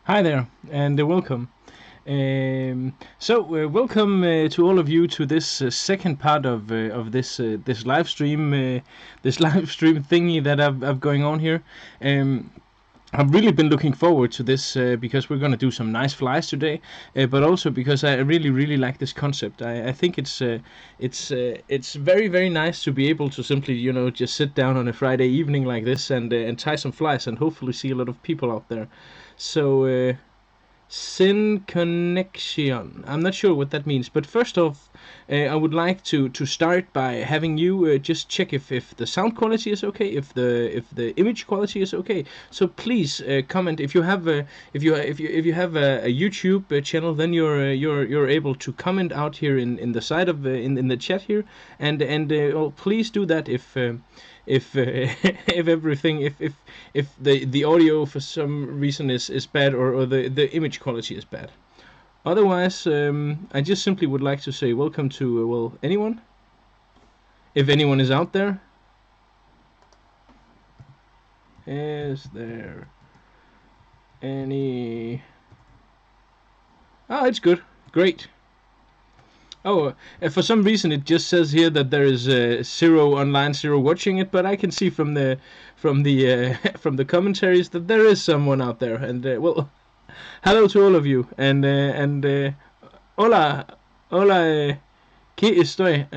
Hi there, and welcome. Welcome to all of you to this second part of this live stream, this live stream thingy that I've going on here. I've really been looking forward to this because we're gonna do some nice flies today, but also because I really like this concept. I think it's very nice to be able to simply just sit down on a Friday evening like this and tie some flies and hopefully see a lot of people out there. So. Sin connection. I'm not sure what that means, but first off, I would like to start by having you just check if the sound quality is okay, if the image quality is okay. So please comment if you have if you have a YouTube channel, then you're able to comment out here in the side of in the chat here, and well, please do that if if everything if the audio for some reason is bad or the image quality is bad. Otherwise, I just simply would like to say welcome to well, anyone, if anyone is out there. Is there any? Oh, it's good, great. Oh, for some reason it just says here that there is 0 online, 0 watching it, but I can see from the from the commentaries that there is someone out there, and well, hello to all of you, and hola, hola, ¿qué estoy?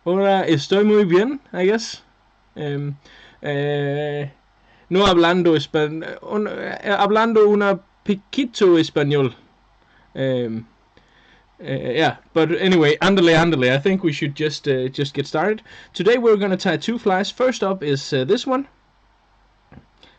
Hola, estoy muy bien, I guess. No hablando hablando una poquito español. Yeah, but anyway, andale. I think we should just get started. Today we're gonna tie 2 flies. First up is this one,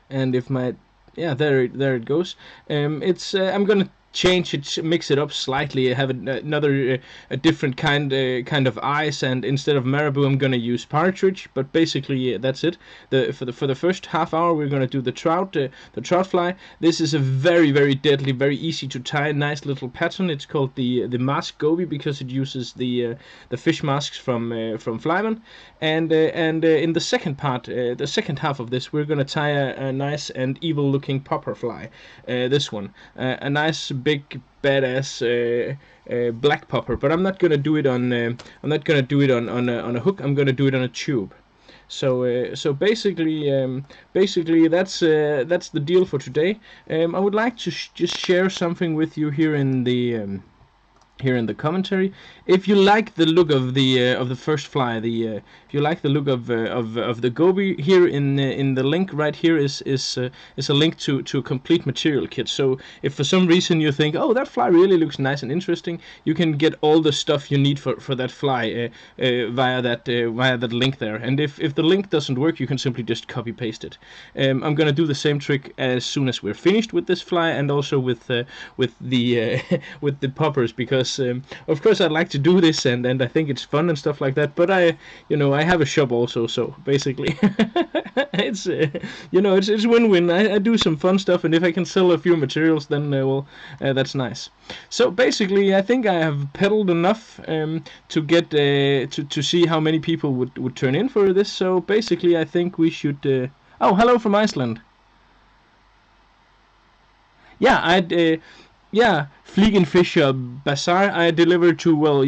and if my there it goes. I'm gonna change it, mix it up slightly, have another a different kind of eyes, and instead of marabou I'm gonna use partridge, but basically that's it. For the first half hour we're gonna do the trout fly. This is a very deadly, very easy to tie, nice little pattern. It's called the mask goby because it uses the fish masks from Flyman, and in the second part, the second half of this, we're gonna tie a nice and evil looking popper fly. This one, a nice big badass black popper, but I'm not gonna do it on a hook. I'm gonna do it on a tube. So basically that's the deal for today. I would like to just share something with you here in the commentary. If you like the look of the first fly, if you like the look of the goby, here in the link right here is a link to a complete material kit. So if for some reason you think, oh, that fly really looks nice and interesting, you can get all the stuff you need for that fly via that link there. And if the link doesn't work, you can simply just copy paste it. I'm gonna do the same trick as soon as we're finished with this fly, and also with the with the poppers, because of course I'd like to do this, and I think it's fun and stuff like that, but I have a shop also, so basically it's it's win-win. I do some fun stuff, and if I can sell a few materials, then well, that's nice. So basically I think I have peddled enough to get to see how many people would turn in for this. So basically I think we should oh, hello from Iceland. Yeah, Fliegenfischer Bazaar, I deliver to, well,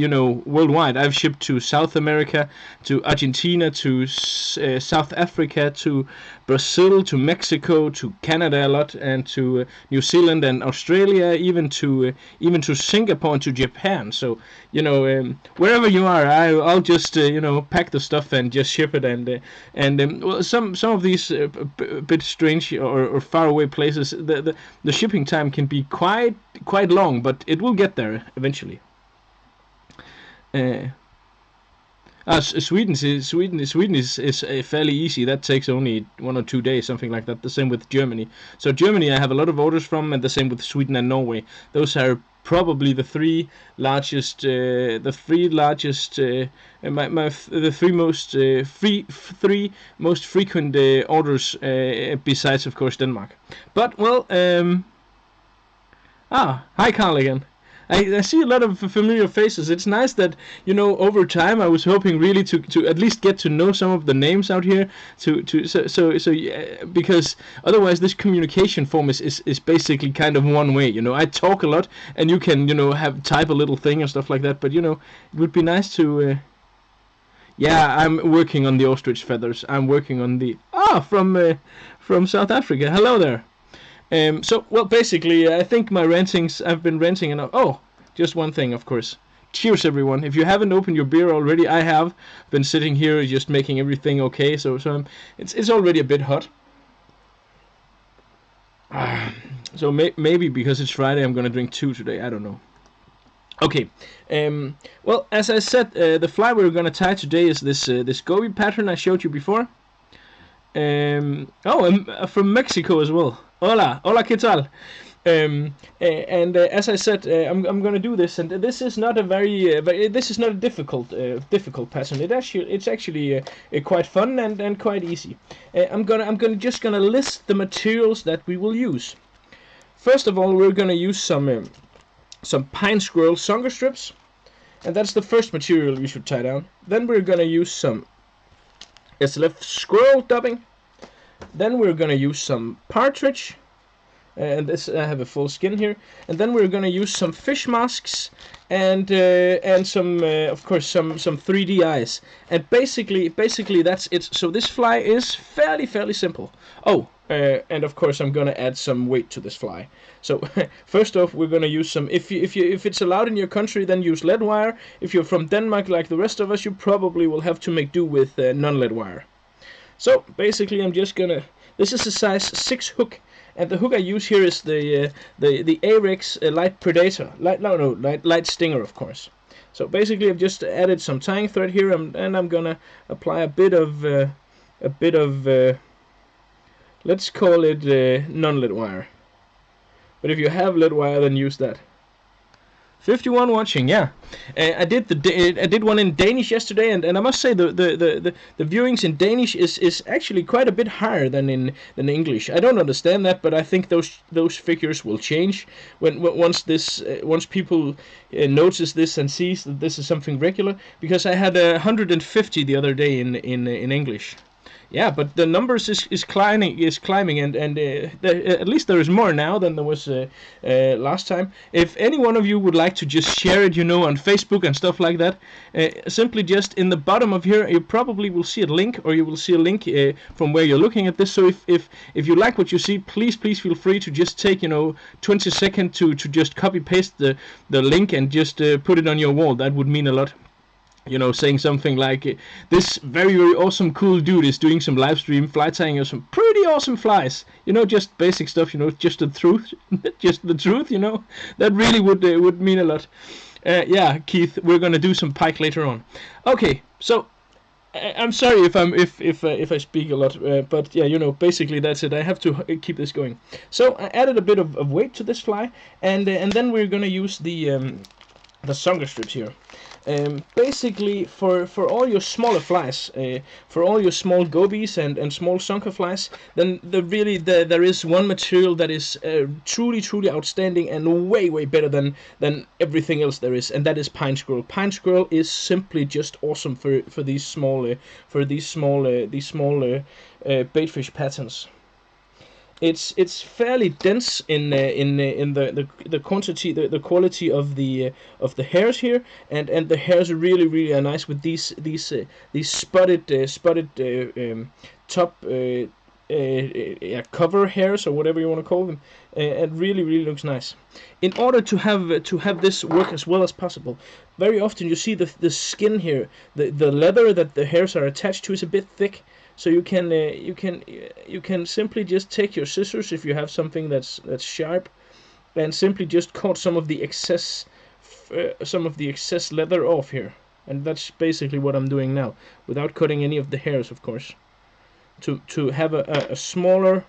worldwide. I've shipped to South America, to Argentina, to South Africa, to Brazil, to Mexico, to Canada a lot, and to New Zealand and Australia, even to Singapore and to Japan. So wherever you are, I'll just pack the stuff and just ship it. And well, some of these bit strange or far away places, the shipping time can be quite long, but it will get there eventually. Sweden is fairly easy. That takes only 1 or 2 days, something like that. The same with Germany. So Germany I have a lot of orders from, and the same with Sweden and Norway. Those are probably the 3 largest most frequent orders, besides of course Denmark. But well, hi Carl again. I see a lot of familiar faces. It's nice that, you know, over time I was hoping really to at least get to know some of the names out here. So yeah, because otherwise this communication form is basically kind of one way. You know, I talk a lot, and you can, you know, type a little thing and stuff like that. But you know, it would be nice to. Yeah, I'm working on the ostrich feathers. I'm working on the from South Africa. Hello there. So, well, basically, I think my rantings, I've been ranting enough. Oh, just one thing, of course. Cheers, everyone. If you haven't opened your beer already, I have been sitting here just making everything okay. So it's already a bit hot. So maybe because it's Friday, I'm gonna drink 2 today. I don't know. Okay. Well, as I said, the fly we're gonna tie today is this goby pattern I showed you before. I'm from Mexico as well. Hola, ¿qué tal? As I said, I'm gonna do this, and this is not a this is not a difficult pattern. It's actually quite fun and quite easy. I'm just gonna list the materials that we will use. First of all, we're gonna use some pine squirrel zonker strips, and that's the first material we should tie down. Then we're gonna use some SLF squirrel dubbing. Then we're gonna use some partridge, and this I have a full skin here. And then we're gonna use some fish masks and some of course some 3D eyes. And basically that's it. So this fly is fairly simple. Oh, and of course I'm gonna add some weight to this fly. So first off, we're gonna use some. If it's allowed in your country, then use lead wire. If you're from Denmark, like the rest of us, you probably will have to make do with non-lead wire. So basically, I'm just gonna. This is a size 6 hook, and the hook I use here is the Arex Light Predator, light Stinger, of course. So basically, I've just added some tying thread here, and I'm gonna apply a bit of let's call it non-lead wire. But if you have lead wire, then use that. 51 watching, yeah. I did one in Danish yesterday, and I must say the viewings in Danish is actually quite a bit higher than in English. I don't understand that, but I think those figures will change once people notice this and sees that this is something regular. Because I had 150 the other day in English. Yeah, but the numbers is climbing, and at least there is more now than there was last time. If any one of you would like to just share it, you know, on Facebook and stuff like that, simply just in the bottom of here, you probably will see a link, or you will see a link from where you're looking at this. So if you like what you see, please feel free to just take, you know, 20 seconds to just copy paste the link and just put it on your wall. That would mean a lot. You know, saying something like, this very awesome cool dude is doing some live stream fly tying or some pretty awesome flies. You know, just basic stuff, you know, just the truth. Just the truth, you know. That really would mean a lot. Yeah, Keith, we're gonna do some pike later on. Okay, so I'm sorry if I speak a lot, but yeah, you know, basically that's it. I have to keep this going. So I added a bit of weight to this fly, and then we're gonna use the zonker strips here. Basically, for all your smaller flies, for all your small gobies and small zonker flies, then there is one material that is truly outstanding and way better than everything else there is, and that is pine squirrel. Pine squirrel is simply just awesome for these small baitfish patterns. It's fairly dense in the quantity, the quality of the hairs here, and the hairs really are nice with these spotted top cover hairs, or whatever you want to call them. It really looks nice. In order to have this work as well as possible, very often you see the skin here, the leather that the hairs are attached to is a bit thick. So you can simply just take your scissors, if you have something that's sharp, and simply just cut some of the excess leather off here. And that's basically what I'm doing now, without cutting any of the hairs, of course, to have a smaller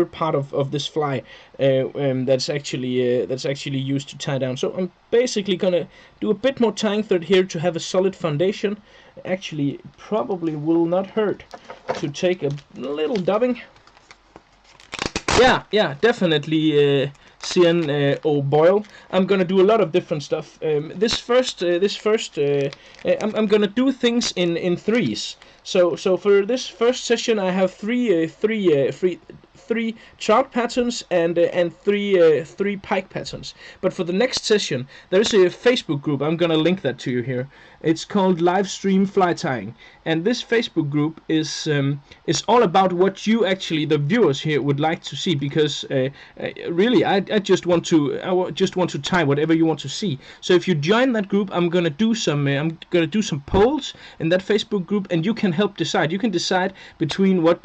part of this fly that's actually used to tie down. So I'm basically gonna do a bit more tying thread here to have a solid foundation. Actually, probably will not hurt to take a little dubbing. Yeah, definitely or boil. I'm gonna do a lot of different stuff. I'm gonna do things in threes. So for this first session, I have three trout patterns and three pike patterns. But for the next session, there's a Facebook group. I'm gonna link that to you here. It's called Livestream Flytying, and this Facebook group is all about what you actually, the viewers here, would like to see. Because really, I just want to tie whatever you want to see. So if you join that group, I'm gonna do some polls in that Facebook group, and you can help decide. You can decide between what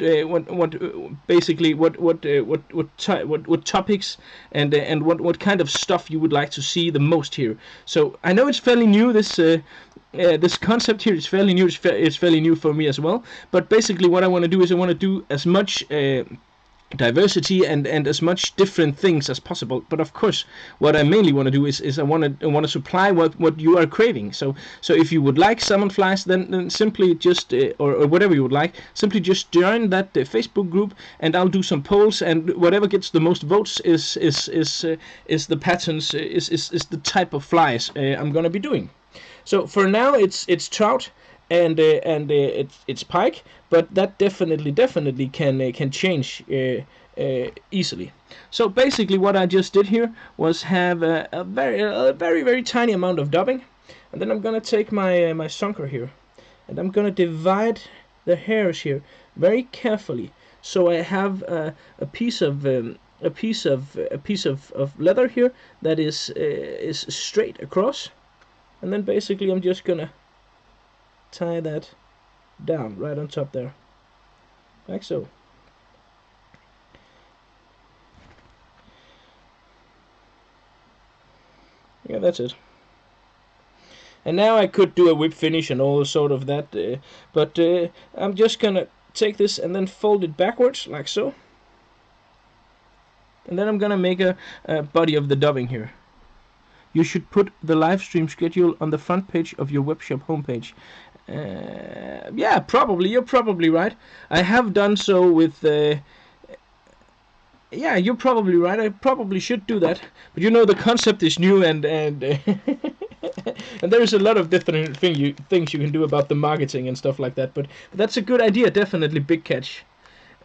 topics and what kind of stuff you would like to see the most here. So I know it's fairly new. This concept here is fairly new. It's fairly new for me as well. But basically, what I want to do is I want to do as much diversity and as much different things as possible. But of course, what I mainly want to do is I want to supply what you are craving. So if you would like salmon flies, then simply just or whatever you would like, simply just join that Facebook group, and I'll do some polls, and whatever gets the most votes is the patterns, is the type of flies I'm gonna be doing. So for now, it's trout and it's pike, but that definitely can change easily. So basically, what I just did here was have a very tiny amount of dubbing, and then I'm gonna take my zonker here, and I'm gonna divide the hairs here very carefully. So I have a piece of leather here that is straight across. And then basically I'm just gonna tie that down right on top there, like so. Yeah, that's it. And now I could do a whip finish and all sort of that, but I'm just gonna take this and then fold it backwards like so. And then I'm gonna make a body of the dubbing here. You should put the live stream schedule on the front page of your webshop homepage. Yeah, probably. You're probably right. I have done so with... yeah, you're probably right. I probably should do that. But you know, the concept is new, and and there's a lot of different things you can do about the marketing and stuff like that. But that's a good idea. Definitely big catch.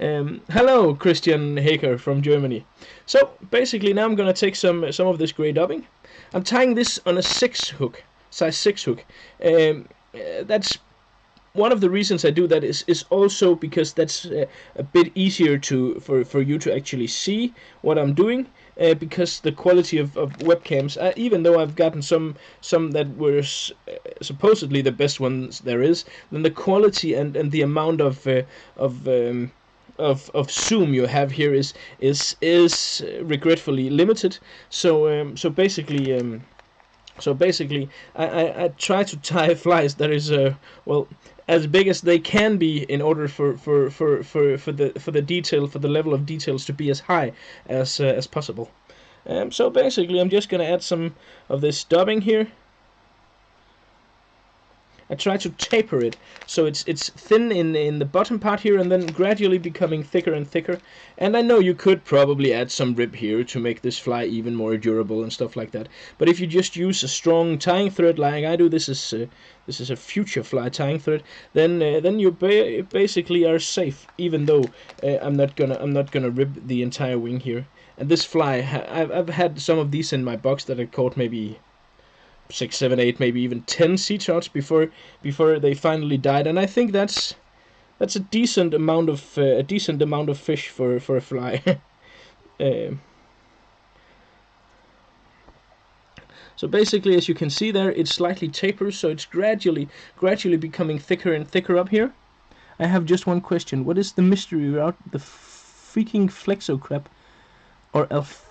Hello, Christian Haker from Germany. So basically, now I'm gonna take some of this gray dubbing. I'm tying this on a 6 hook, size 6 hook. That's one of the reasons I do that is also because that's a bit easier for you to actually see what I'm doing. Because the quality of webcams, even though I've gotten some that were supposedly the best ones there is, then the quality and the amount of zoom you have here is regretfully limited. So basically I try to tie flies that is well, as big as they can be, in order for the level of details to be as high as possible. So basically I'm just gonna add some of this dubbing here. I try to taper it so it's thin in the bottom part here, and then gradually becoming thicker and thicker. And I know you could probably add some rib here to make this fly even more durable and stuff like that. But if you just use a strong tying thread like I do, this is a future fly tying thread, then you basically are safe. Even though I'm not gonna rib the entire wing here. And this fly, I've had some of these in my box that I caught maybe 6, 7, 8, maybe even 10 sea trouts before they finally died, and I think that's a decent amount of fish for a fly. So basically, as you can see there, it slightly tapers, so it's gradually becoming thicker and thicker up here. I have just one question: what is the mystery about the freaking flexo crab or elf?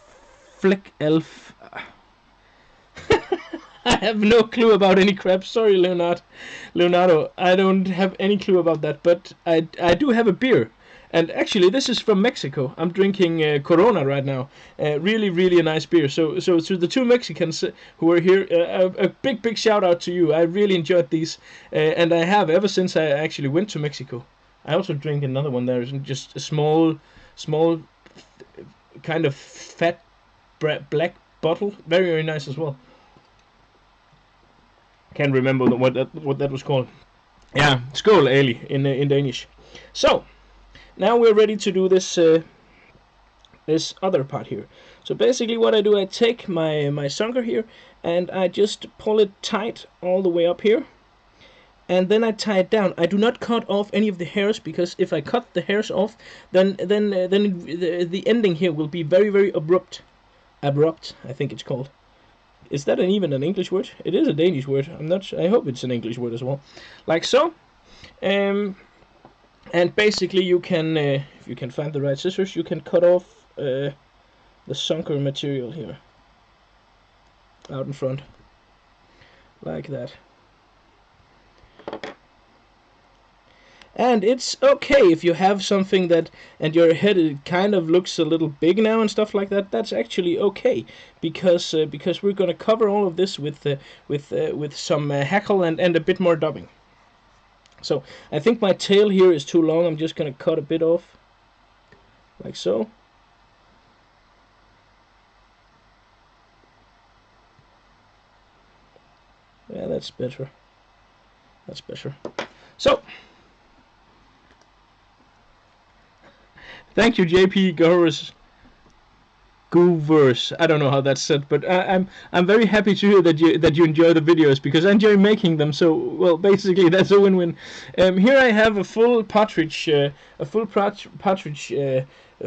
I have no clue about any crab. Sorry, Leonardo. I don't have any clue about that. But I do have a beer, and actually this is from Mexico. I'm drinking Corona right now. Really a nice beer. So to the two Mexicans who are here, a big shout out to you. I really enjoyed these, and I have ever since I actually went to Mexico. I also drink another one there. Just a small kind of fat black bottle. Very, very nice as well. Can't remember what that was called. Yeah, skål Ali in Danish. So now we're ready to do this this other part here. So basically what I do, I take my zonker here and I just pull it tight all the way up here, and then I tie it down. I do not cut off any of the hairs, because if I cut the hairs off, then the ending here will be very, very abrupt. Abrupt, I think it's called. Is that even an English word? It is a Danish word. I'm not. I hope it's an English word as well. Like so. And basically you can, if you can find the right scissors, you can cut off the zonker material here out in front, like that. And it's okay if you have something that, and your head, it kind of looks a little big now and stuff like that. That's actually okay, because we're gonna cover all of this with some hackle and a bit more dubbing. So I think my tail here is too long. I'm just gonna cut a bit off, like so. Yeah, that's better. That's better. So, thank you, JP Goovers. I don't know how that's said, but I'm very happy to hear that you enjoy the videos, because I enjoy making them. So, well, basically that's a win-win. Here I have a full partridge,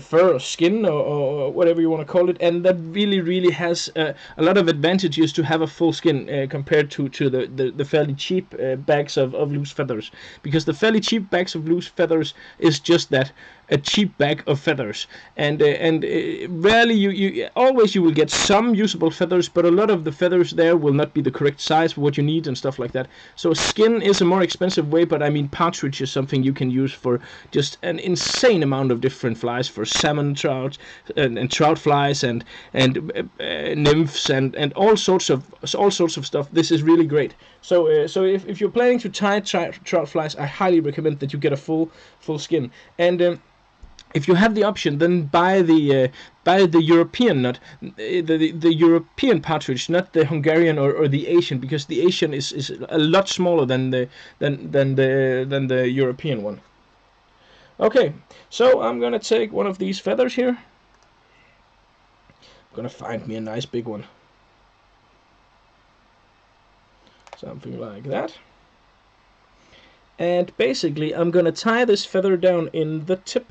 fur or skin, or whatever you want to call it, and that really has a lot of advantages to have a full skin compared to the fairly cheap bags of loose feathers, because the fairly cheap bags of loose feathers is just that, a cheap bag of feathers, and rarely you always you will get some usable feathers, but a lot of the feathers there will not be the correct size for what you need and stuff like that. So skin is a more expensive way, but I mean partridge is something you can use for just an insane amount of different flies, for salmon, trout, and trout flies, and nymphs, and all sorts of stuff. This is really great. So if you're planning to tie trout flies, I highly recommend that you get a full skin. And if you have the option, then buy the European, not the European partridge, not the Hungarian or the Asian, because the Asian is a lot smaller than the European one. Okay, so I'm gonna take one of these feathers here. I'm gonna find me a nice big one, something like that. And basically I'm gonna tie this feather down in the tip.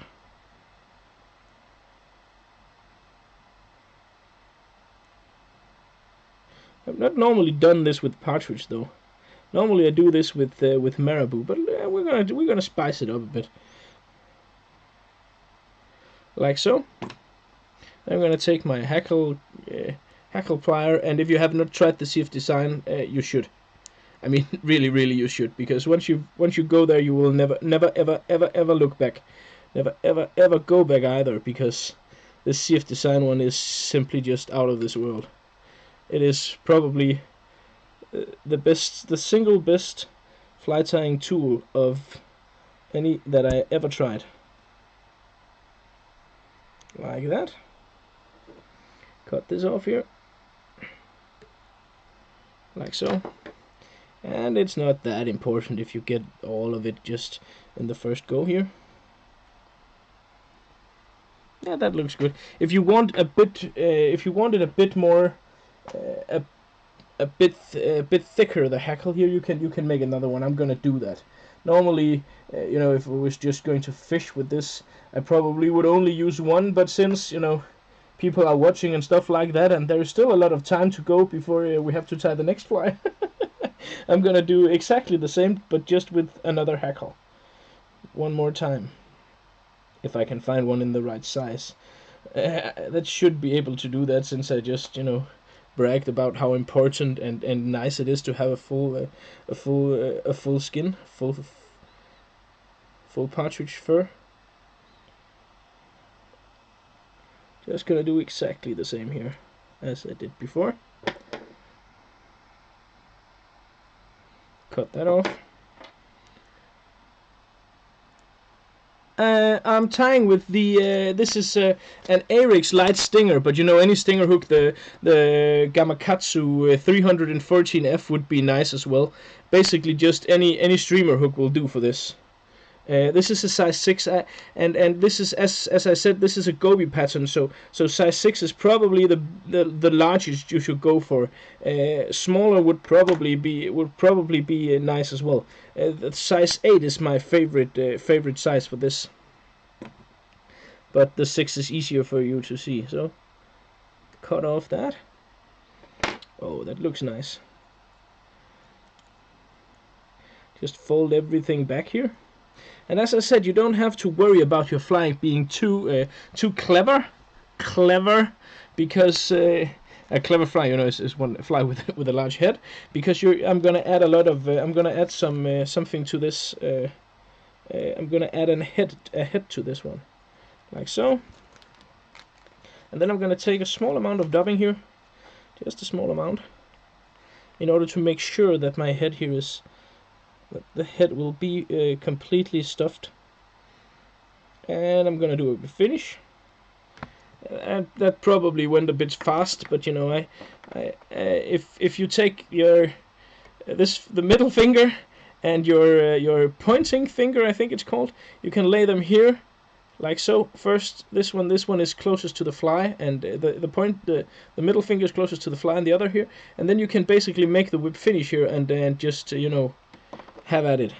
I've not normally done this with partridge though. Normally I do this with marabou, but we're gonna spice it up a bit, like so. I'm gonna take my hackle plier, and if you have not tried the CF design, you should. I mean, really you should, because once you go there, you will never ever look back, never ever go back either, because this CF design one is simply just out of this world. It is probably the single best fly tying tool of any that I ever tried. Like that. Cut this off here, like so. And it's not that important if you get all of it just in the first go here. Yeah, that looks good. If you want a bit, if you wanted a bit more, a bit thicker the hackle here, you can make another one. I'm gonna do that. Normally, you know, if I was just going to fish with this, I probably would only use one. But since, you know, people are watching and stuff like that, and there's still a lot of time to go before we have to tie the next fly, I'm gonna do exactly the same, but just with another hackle. One more time, if I can find one in the right size. That should be able to do that, since I just, you know, bragged about how important and nice it is to have a full skin, full partridge fur. Just gonna do exactly the same here as I did before. Cut that off. I'm tying with the this is an Arix light stinger, but you know, any stinger hook, the Gamakatsu 314F would be nice as well. Basically, just any streamer hook will do for this. This is a size 6, and this is, as I said, this is a goby pattern, so size 6 is probably the largest you should go for. Smaller would probably be nice as well. The size 8 is my favorite size for this, but the 6 is easier for you to see. So cut off that. Oh, that looks nice. Just fold everything back here. And as I said, you don't have to worry about your fly being too clever, because a clever fly, you know, is one fly with a large head. Because I'm gonna add a lot of, I'm gonna add something to this. I'm gonna add a head to this one, like so. And then I'm gonna take a small amount of dubbing here, just a small amount, in order to make sure that my head here is. The head will be completely stuffed, and I'm gonna do a finish. And that probably went a bit fast, but you know, if you take your the middle finger and your pointing finger, I think it's called, you can lay them here, like so. First, this one is closest to the fly, and the middle finger is closest to the fly, and the other here, and then you can basically make the whip finish here, and just you know. Have at it.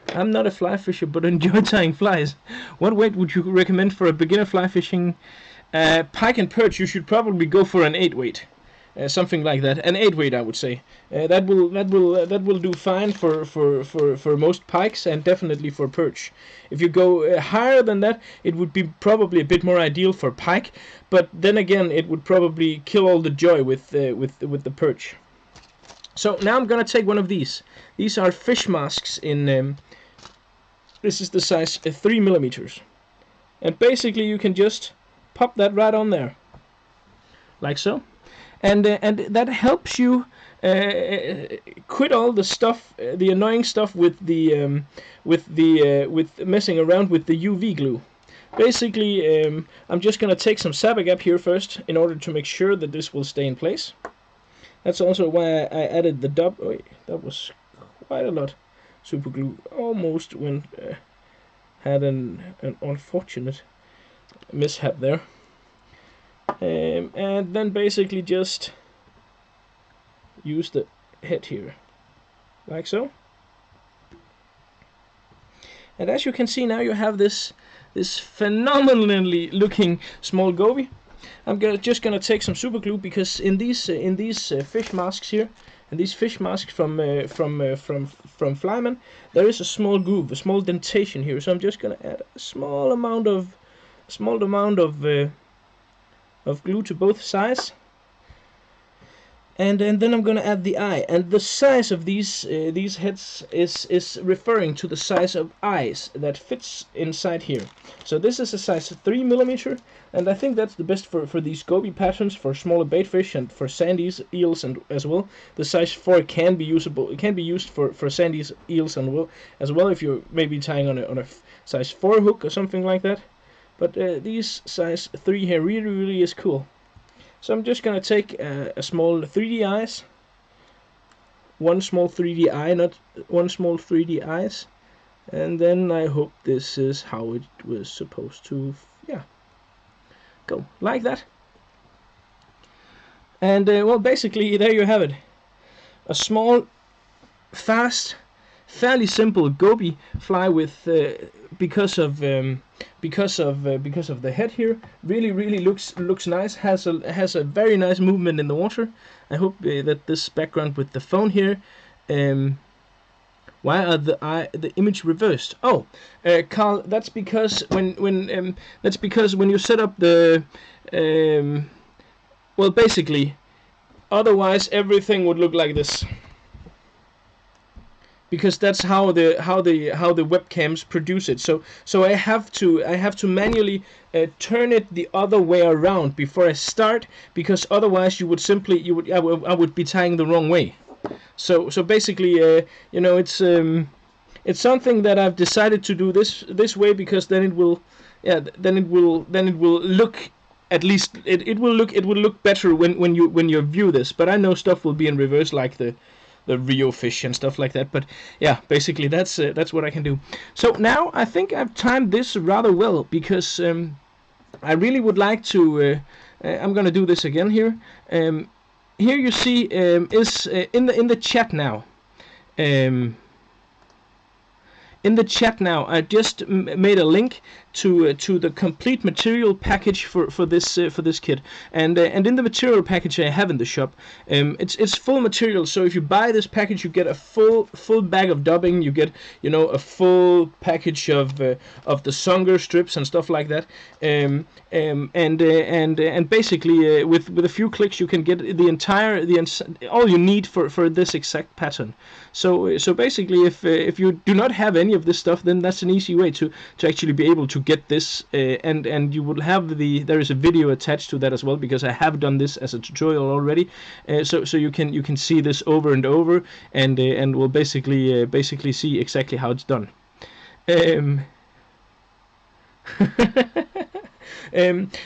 I'm not a fly fisher, but enjoy tying flies. What weight would you recommend for a beginner fly fishing? Pike and perch, you should probably go for an 8 weight, something like that. An 8 weight, I would say. That will do fine for most pikes, and definitely for perch. If you go higher than that, it would be probably a bit more ideal for pike. But then again, it would probably kill all the joy with the perch. So now I'm gonna take one of these. These are fish masks in. This is the size 3 millimeters, and basically you can just pop that right on there, like so, and that helps you quit all the stuff, the annoying stuff with messing around with the UV glue. Basically, I'm just gonna take some FLASHBAK here first in order to make sure that this will stay in place. That's also why I added the dub. Oh, that was quite a lot. Super glue almost had an unfortunate mishap there. And then basically just use the head here, like so. And as you can see now, you have this phenomenally looking small goby. I'm just gonna take some super glue, because in these fish masks here, and these fish masks from Flyman, there is a small groove, a small dentation here. So I'm just gonna add a small amount of glue to both sides. And then I'm gonna add the eye, and the size of these heads is referring to the size of eyes that fits inside here. So this is a size 3 millimeter, and I think that's the best for these goby patterns, for smaller bait fish and for sandies, eels, and as well. The size 4 can be usable. It can be used for sandies, eels, and as well if you're maybe tying on a size 4 hook or something like that. But these size 3 here really is cool. So I'm just gonna take a small 3D eyes, one small 3D eye, not one small 3D eyes, and then I hope this is how it was supposed to, yeah, go like that. And well, basically there you have it, a small, fast, fairly simple goby fly with because of the head here, really looks nice. Has a very nice movement in the water. I hope that this background with the phone here. Why are the image reversed? Oh, Carl, that's because when you set up the well, basically, otherwise everything would look like this. Because that's how the webcams produce it. So I have to manually turn it the other way around before I start, because otherwise I would be tying the wrong way. So basically, you know, it's something that I've decided to do this way, because then it will, yeah, then it will look, at least it will look better when you view this. But I know stuff will be in reverse, like the Rio fish and stuff like that. But yeah, basically that's what I can do. So now I think I've timed this rather well, because I really would like to. I'm gonna do this again here. Here you see is in the chat now. In the chat now, I just made a link to the complete material package for this kit, and in the material package I have in the shop, it's full material. So if you buy this package, you get a full bag of dubbing. You get, you know, a full package of the Zonker strips and stuff like that. And basically with a few clicks you can get the entire all you need for this exact pattern. So basically, if you do not have any of this stuff, then that's an easy way to actually be able to get this, and you will have there is a video attached to that as well, because I have done this as a tutorial already, so you can see this over and over, and will basically see exactly how it's done.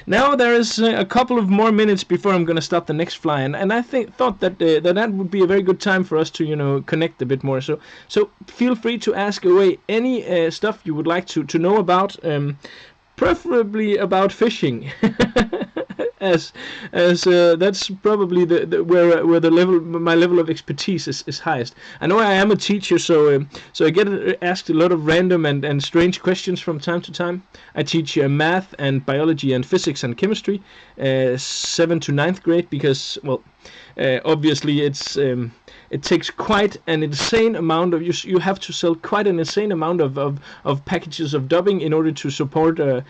Now there is a couple of more minutes before I'm gonna stop the next fly, and I thought that that would be a very good time for us to, you know, connect a bit more. So feel free to ask away any stuff you would like to know about, preferably about fishing. as that's probably where my level of expertise is highest. I know I am a teacher, so I get asked a lot of random and strange questions from time to time. I teach math and biology and physics and chemistry, 7th to 9th grade, because, well, obviously it takes quite an insane amount of you have to sell quite an insane amount of packages of dubbing in order to support in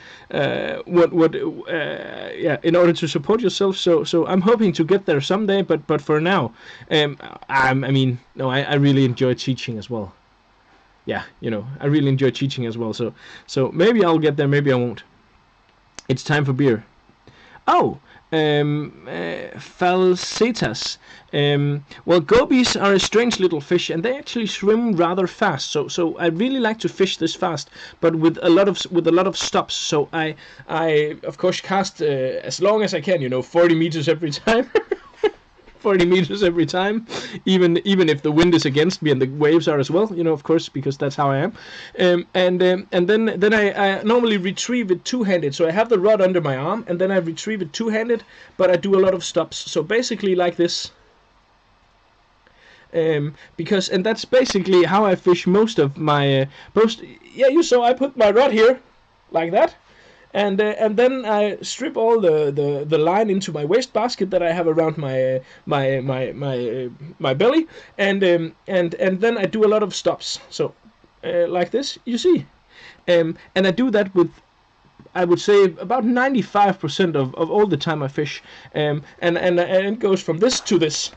order to support yourself. So I'm hoping to get there someday, but for now, I really enjoy teaching as well. Yeah, you know, I really enjoy teaching as well. So maybe I'll get there, maybe I won't. It's time for beer. Oh, falsetas. Well, gobies are a strange little fish, and they actually swim rather fast. So I really like to fish this fast, but with a lot of stops. So I of course cast as long as I can. You know, 40 meters every time. 40 meters every time, even if the wind is against me and the waves are as well, you know, of course, because that's how I am. And then I normally retrieve it two-handed. So I have the rod under my arm, and then I retrieve it two-handed, but I do a lot of stops. So basically like this. Because that's basically how I fish most of my so I put my rod here like that. And then I strip all the line into my waste basket that I have around my belly, and then I do a lot of stops. So like this, you see, and I do that with, I would say, about 95% of all the time I fish, and it goes from this to this.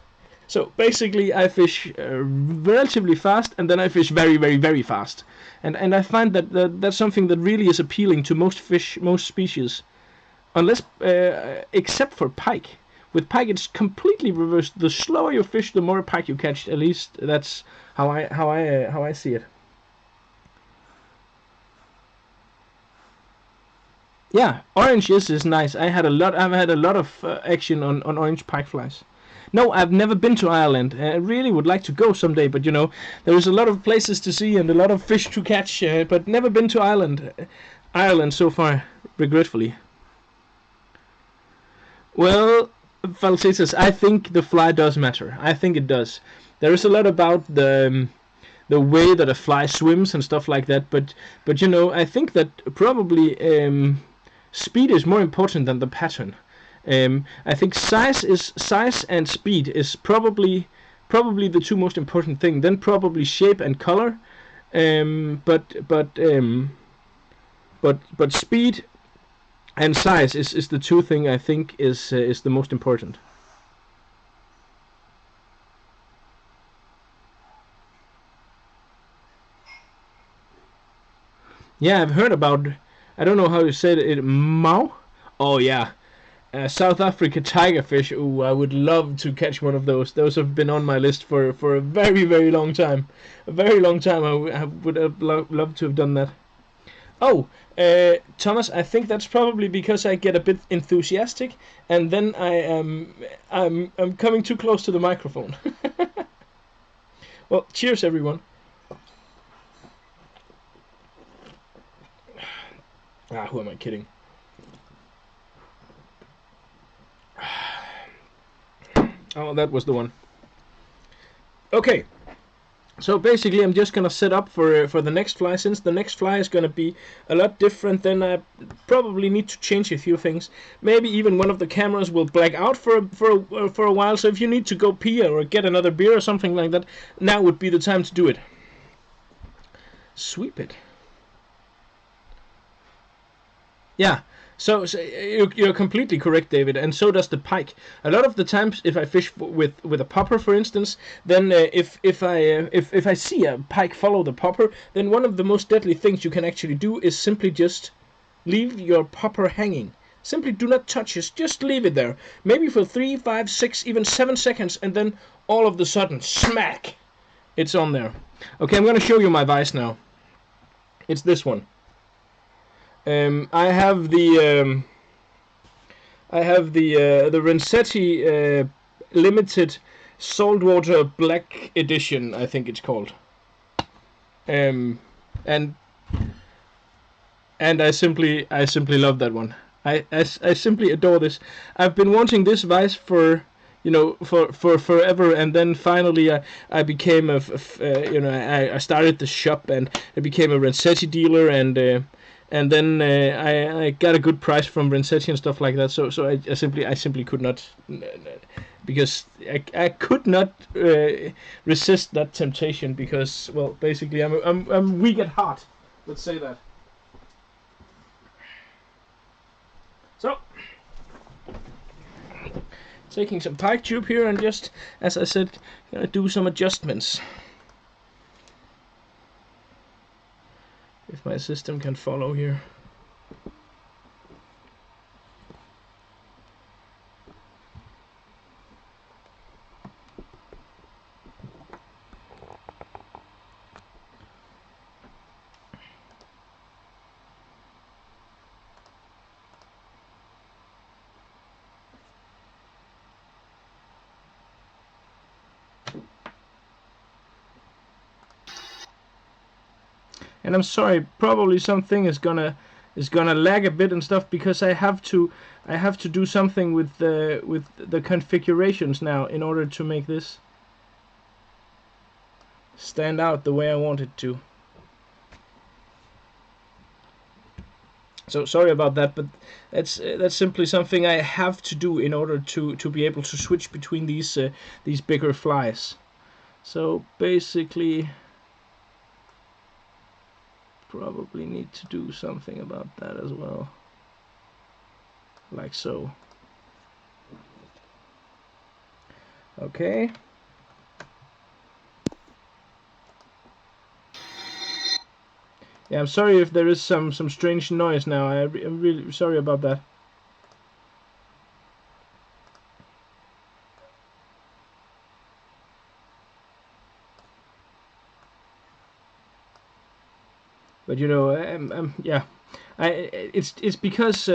So basically, I fish relatively fast, and then I fish very, very, very fast. And I find that that's something that really is appealing to most species, unless except for pike. With pike, it's completely reversed. The slower you fish, the more pike you catch. At least that's how I see it. Yeah, orange is nice. I've had a lot of action on orange pike flies. No, I've never been to Ireland. I really would like to go someday, but you know, there is a lot of places to see and a lot of fish to catch, but never been to Ireland so far, regretfully. Well, Falsetas, I think the fly does matter. I think it does. There is a lot about the way that a fly swims and stuff like that, but you know, I think that probably speed is more important than the pattern. I think size and speed is probably the two most important thing. Then probably shape and color, but speed and size is the two thing I think is the most important. Yeah, I've heard about. I don't know how you said it. Mao. Oh yeah. South Africa tigerfish. Ooh, I would love to catch one of those. Those have been on my list for a very, very long time. A very long time. I would have loved to have done that. Oh, Thomas, I think that's probably because I get a bit enthusiastic, and then I'm coming too close to the microphone. Well, cheers, everyone. Who am I kidding? Oh, that was the one. Okay. So basically, I'm just gonna set up for the next fly. Since the next fly is gonna be a lot different, then I probably need to change a few things. Maybe even one of the cameras will black out for a while. So if you need to go pee or get another beer or something like that, now would be the time to do it. Sweep it. Yeah. So you're completely correct, David, and so does the pike. A lot of the times, if I fish with a popper, for instance, then if I see a pike follow the popper, then one of the most deadly things you can actually do is simply just leave your popper hanging. Simply do not touch it. Just leave it there. Maybe for 3, 5, 6, even 7 seconds, and then all of the sudden, smack! It's on there. Okay, I'm going to show you my vise now. It's this one. I have the Rensetti limited saltwater black edition, I think it's called. And I simply love that one. I simply adore this. I've been wanting this vise for for forever, and then finally I became I started the shop and I became a Rensetti dealer, and then I got a good price from Rensetti and stuff like that. So I simply could not, because I could not resist that temptation, because, well, basically I'm weak at heart. Let's say that. So, taking some pike tube here and just, as I said, gonna do some adjustments. If my system can follow here. And I'm sorry, probably something is gonna lag a bit and stuff, because I have to do something with the configurations now in order to make this stand out the way I want it to. So sorry about that, but that's simply something I have to do in order to be able to switch between these bigger flies. So basically, probably need to do something about that as well, like so. Okay. Yeah, I'm sorry if there is some strange noise now. I'm really sorry about that. But yeah, it's because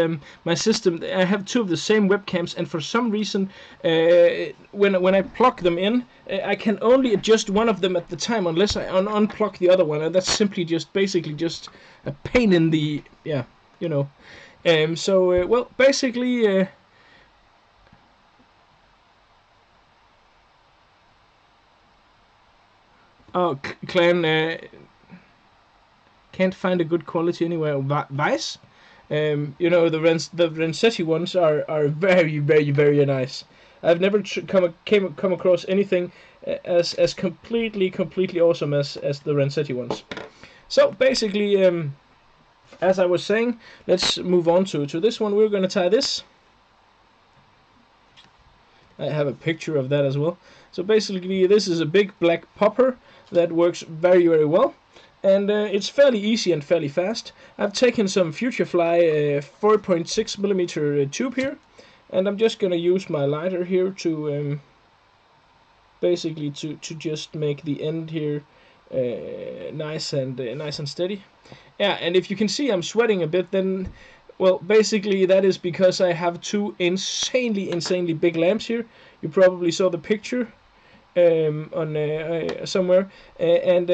my system, I have two of the same webcams, and for some reason when I plug them in, I can only adjust one of them at the time unless I unplug the other one, and that's simply basically just a pain in the, yeah, so well, basically oh, Clan, can't find a good quality anywhere. Vice, the Rensetti ones are very, very, very nice. I've never come across anything as completely awesome as the Rensetti ones. So basically, as I was saying, let's move on to this one. We're gonna tie this. I have a picture of that as well. So basically, this is a big black popper that works very, very well. And it's fairly easy and fairly fast. I've taken some Futurefly 4.6mm tube here, And I'm just gonna use my lighter here to basically to just make the end here nice and steady. Yeah, and if you can see I'm sweating a bit, then well, basically that is because I have two insanely big lamps here. You probably saw the picture on somewhere, and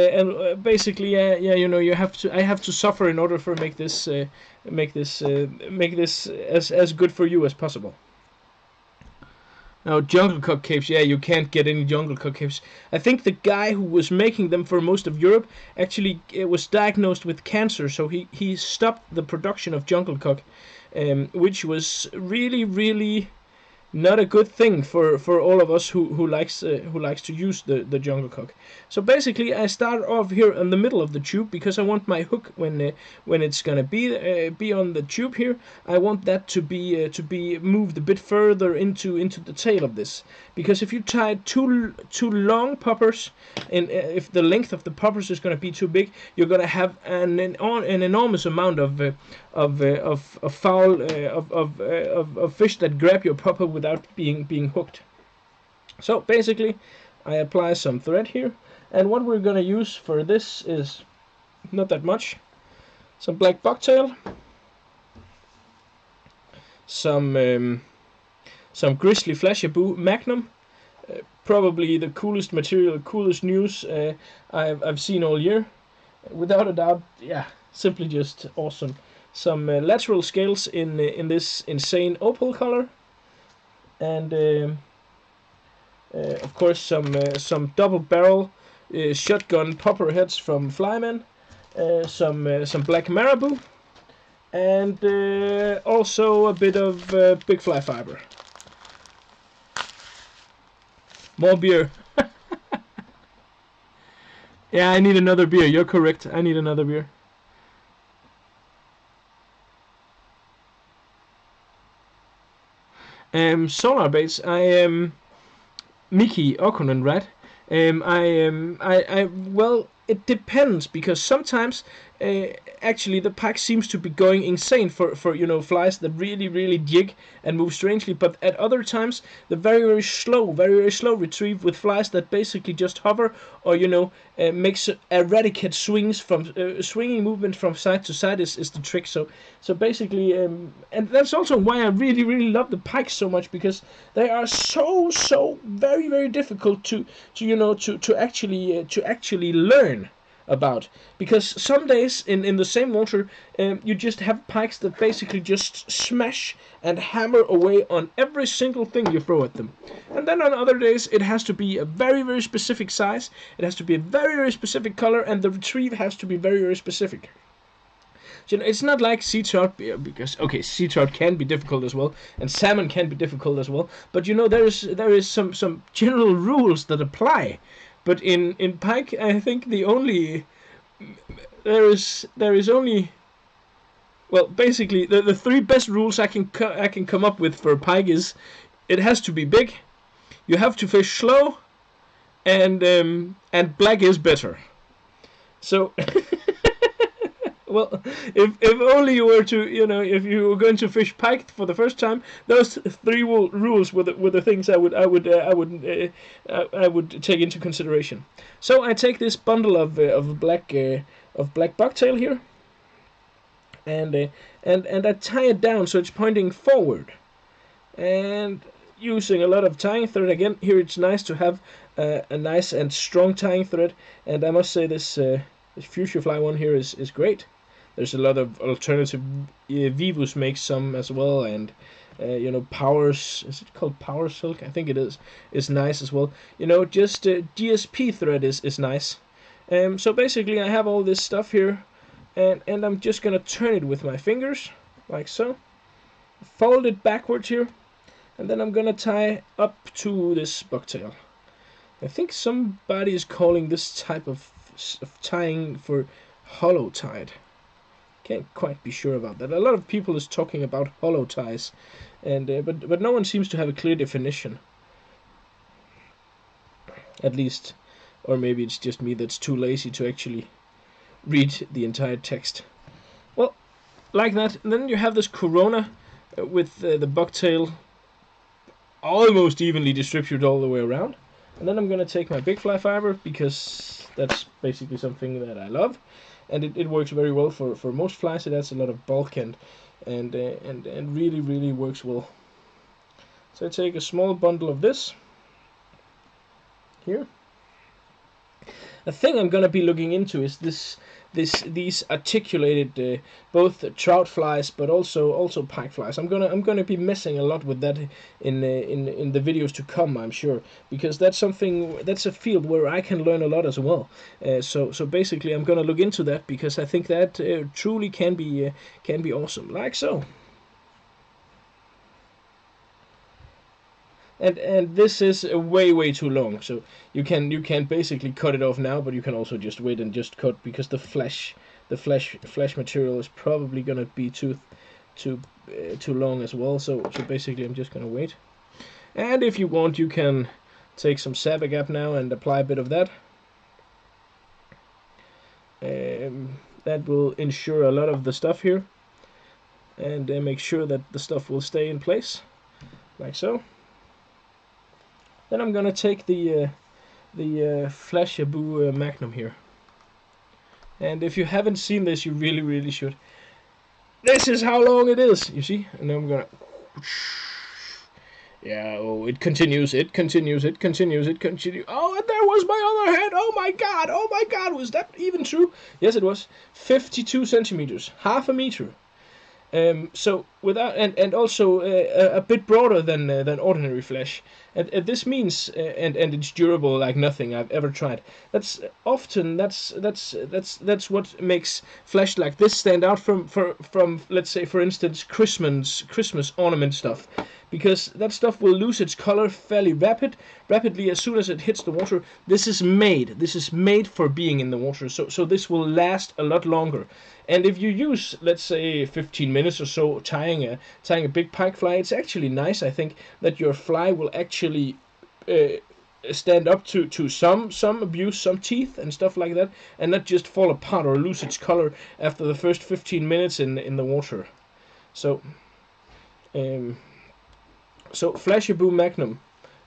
basically, yeah, you know, I have to suffer in order for make this as good for you as possible. Now, jungle cock capes, yeah, you can't get any jungle cock capes. I think the guy who was making them for most of Europe actually was diagnosed with cancer, so he stopped the production of jungle cock, which was really not a good thing for all of us who likes to use the jungle cock. So basically, I start off here in the middle of the tube because I want my hook when it's gonna be on the tube here. I want that to be moved a bit further into the tail of this, because if you tie two long poppers, and if the length of the poppers is gonna be too big, you're gonna have an enormous amount of foul of fish that grab your popper without being hooked. So basically, I apply some thread here, and what we're gonna use for this is not that much. Some black bucktail, some Grizzly FLASHBACK Magnum, probably the coolest material, coolest news I've seen all year, without a doubt. Yeah, simply just awesome. Some lateral scales in this insane opal color, and of course some double barrel shotgun popper heads from Flyman, some black marabou, and also a bit of big fly fiber. More beer. Yeah, I need another beer. You're correct. I need another beer. Solar baits. I am Miki Okunen, right? Well, it depends, because sometimes actually the Pike seems to be going insane for you know, flies that really jig and move strangely, but at other times the very slow retrieve with flies that basically just hover, or you know, makes erratic swings from swinging movement from side to side is the trick. So basically, and that's also why I really love the Pikes so much, because they are so very difficult to you know, to actually learn about, because some days in the same water you just have Pikes that basically just smash and hammer away on every single thing you throw at them, and then on other days it has to be a very specific size, it has to be a very specific color, and the retrieve has to be very specific. You know, it's not like sea trout, because okay, sea trout can be difficult as well, and salmon can be difficult as well. But you know, there is some general rules that apply. But in Pike, I think there is only, well, basically the three best rules I can come up with for Pike is: it has to be big, you have to fish slow, and black is better. So. Well, if only you were to, you know, if you were going to fish Pike for the first time, those three rules were the things I would take into consideration. So I take this bundle of black bucktail here, and I tie it down so it's pointing forward, and using a lot of tying thread again. Here it's nice to have a nice and strong tying thread, and I must say this Fuchsia Fly one here is great. There's a lot of alternative. Vivus makes some as well, and you know, Powers, is it called Power Silk? I think it is nice as well. You know, just GSP thread is nice. So basically I have all this stuff here, and I'm just gonna turn it with my fingers like so, fold it backwards here, and then I'm gonna tie up to this bucktail. I think somebody is calling this type of tying for hollow tied. Can't quite be sure about that. A lot of people is talking about hollow ties, and but no one seems to have a clear definition. At least, or maybe it's just me that's too lazy to actually read the entire text. Well, like that. And then you have this corona with the bucktail almost evenly distributed all the way around. And then I'm going to take my big fly fiber, because that's basically something that I love. And it works very well for most flies. It adds a lot of bulk and really, really works well. So I take a small bundle of this here. A thing I'm gonna be looking into is these articulated both trout flies, but also pike flies. I'm gonna be messing a lot with that in the videos to come, I'm sure, because that's a field where I can learn a lot as well. So basically I'm gonna look into that, because I think that truly can be awesome, like so. And this is way too long, so you can basically cut it off now, but you can also just wait and just cut, because the flesh material is probably gonna be too long as well. So basically I'm just gonna wait. And if you want, you can take some FLASHBAck now and apply a bit of that. That will ensure a lot of the stuff here, and make sure that the stuff will stay in place, like so. Then I'm gonna take the FLASHBAK Magnum here, and if you haven't seen this, you really should. This is how long it is, you see. And then I'm gonna, yeah. Oh, it continues. Oh, and there was my other hand. Oh my God, was that even true? Yes, it was. 52 centimeters, half a meter. So without and also a bit broader than ordinary flesh, and this means and it's durable like nothing I've ever tried. That's what makes flesh like this stand out from let's say, for instance, Christmas ornament stuff, because that stuff will lose its color fairly rapidly as soon as it hits the water. This is made for being in the water, so this will last a lot longer. And if you use, let's say, 15 minutes or so tying a big pike fly, it's actually nice, I think, that your fly will actually stand up to some abuse, some teeth and stuff like that, and not just fall apart or lose its color after the first 15 minutes in the water. So FLASHBAK Magnum,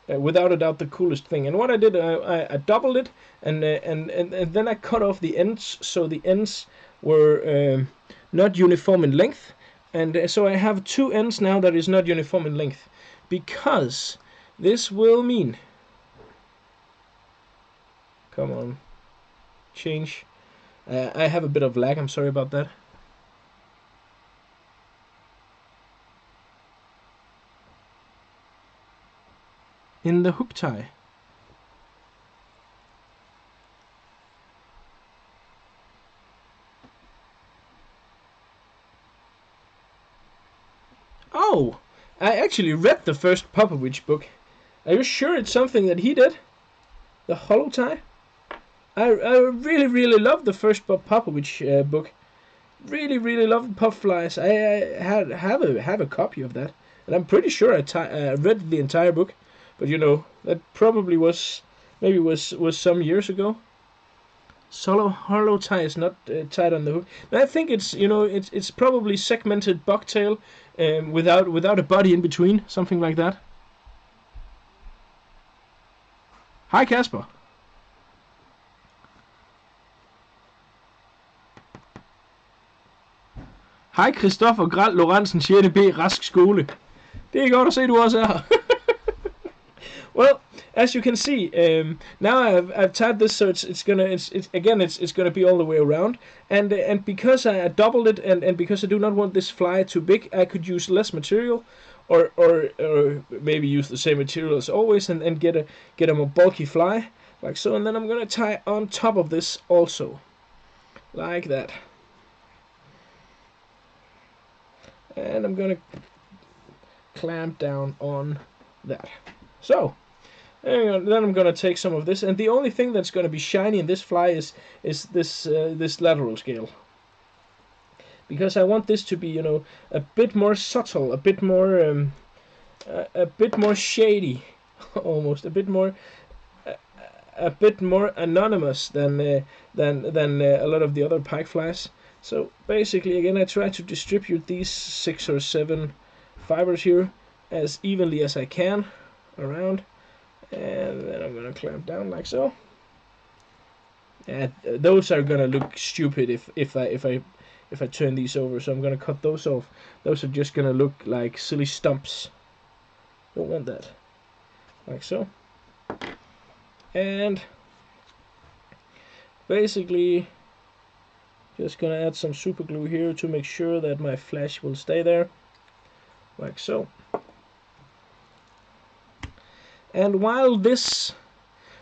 without a doubt the coolest thing. And what I did, I doubled it, and then I cut off the ends, so the ends were not uniform in length, and so I have two ends now that is not uniform in length, because this will mean, come on, change. I have a bit of lag, I'm sorry about that. In the hook tie. Oh, I actually read the first Popovich book. Are you sure it's something that he did? The hollow tie? I really loved the first Popovich book. Really loved puff flies. I have a copy of that, and I'm pretty sure I read the entire book. But you know, that probably was some years ago. Solo hollow tie is not tied on the hook. And I think it's, you know, it's probably segmented bucktail without a body in between, something like that. Hi Kasper. Hej Christoffer Grald Lorentzen, 6. B, Rask Skole. Det er godt at se, du også er her. Well, as you can see, now I've tied this, so it's gonna be all the way around, and because I doubled it, and because I do not want this fly too big, I could use less material, or maybe use the same material as always, and get a more bulky fly, like so. And then I'm gonna tie on top of this also, like that, and I'm gonna clamp down on that. So. And then I'm gonna take some of this, and the only thing that's gonna be shiny in this fly is this lateral scale, because I want this to be, you know, a bit more subtle, a bit more shady, almost a bit more anonymous than a lot of the other pike flies. So basically, again, I try to distribute these 6 or 7 fibers here as evenly as I can. around, and then I'm gonna clamp down like so. And those are gonna look stupid if I turn these over, so I'm gonna cut those off. Those are just gonna look like silly stumps. Don't want that. Like so. And basically just gonna add some super glue here to make sure that my flash will stay there. Like so. And while this,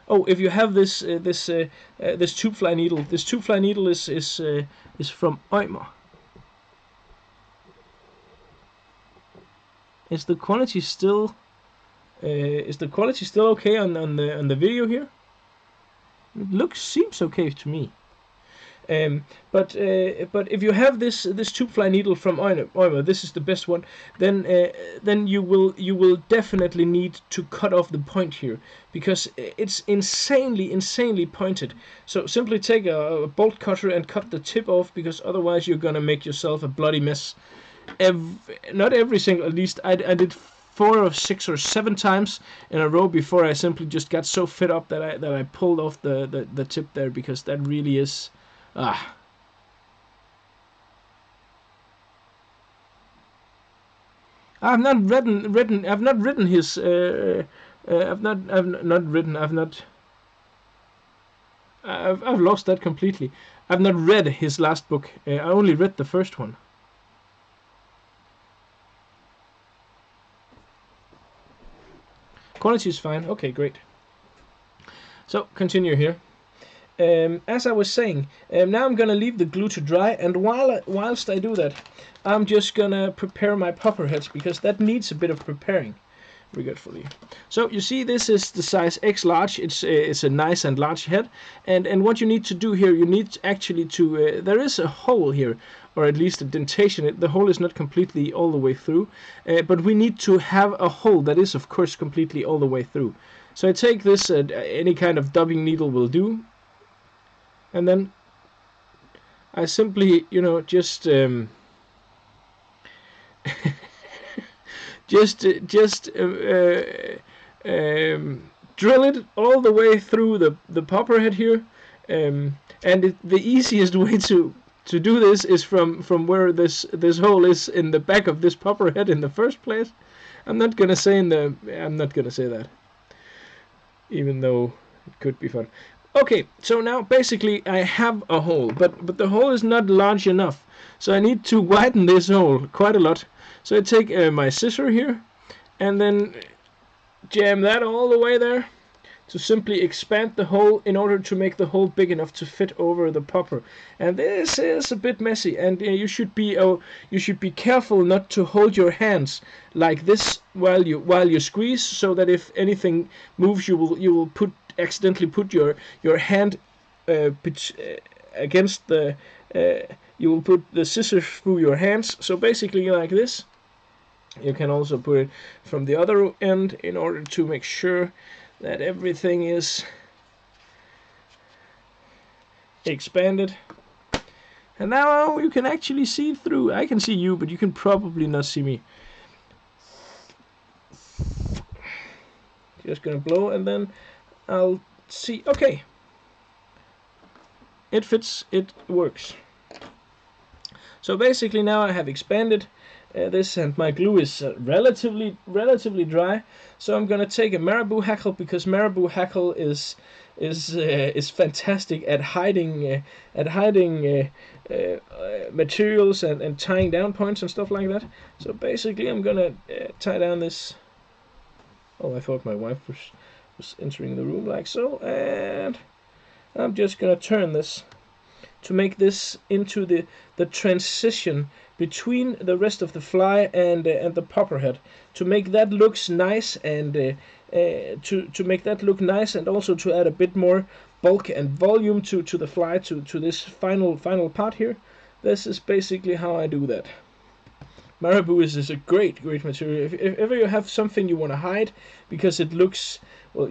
oh, if you have this this tube fly needle, this tube fly needle is from Eumer. Is the quality still okay on the video here? It seems okay to me. But if you have this tube fly needle from Eumer, this is the best one. Then you will definitely need to cut off the point here, because it's insanely pointed. So simply take a bolt cutter and cut the tip off, because otherwise you're gonna make yourself a bloody mess. Not every single, at least I did 4 or 6 or 7 times in a row before I simply just got so fed up that I pulled off the tip there, because that really is. I've not written his. I've lost that completely. I've not read his last book. I only read the first one. Quality is fine. Okay, great. So continue here. As I was saying, now I'm gonna leave the glue to dry, and whilst I do that, I'm just gonna prepare my popper heads, because that needs a bit of preparing, regretfully. So you see, this is the size X large. It's a nice and large head, and what you need to do here, you need actually to there is a hole here, or at least a dentation. The hole is not completely all the way through, but we need to have a hole that is, of course, completely all the way through. So I take this, any kind of dubbing needle will do. And then I simply, just drill it all the way through the popper head here, and the easiest way to do this is from where this hole is in the back of this popper head in the first place. I'm not gonna say that, even though it could be fun. Okay, so now basically I have a hole, but the hole is not large enough, so I need to widen this hole quite a lot. So I take my scissor here, and then jam that all the way there to simply expand the hole in order to make the hole big enough to fit over the popper. And this is a bit messy, and you should be careful not to hold your hands like this while you squeeze, so that if anything moves, you will accidentally put your hand against the you will put the scissors through your hands. So basically like this. You can also put it from the other end in order to make sure that everything is expanded. And now you can actually see through. I can see you, but you can probably not see me. Just gonna blow, and then I'll see. Okay, it fits, it works. So basically now I have expanded this, and my glue is relatively dry. So I'm gonna take a marabou hackle, because marabou hackle is fantastic at hiding materials and tying down points and stuff like that. So basically I'm gonna tie down this. Oh, I thought my wife was entering the room like so, and I'm just gonna turn this to make this into the transition between the rest of the fly and the popper head, to make that looks nice, and to make that look nice, and also to add a bit more bulk and volume to the fly, to this final part here. This is basically how I do that. Marabou is a great material. If ever you have something you want to hide because it looks, well,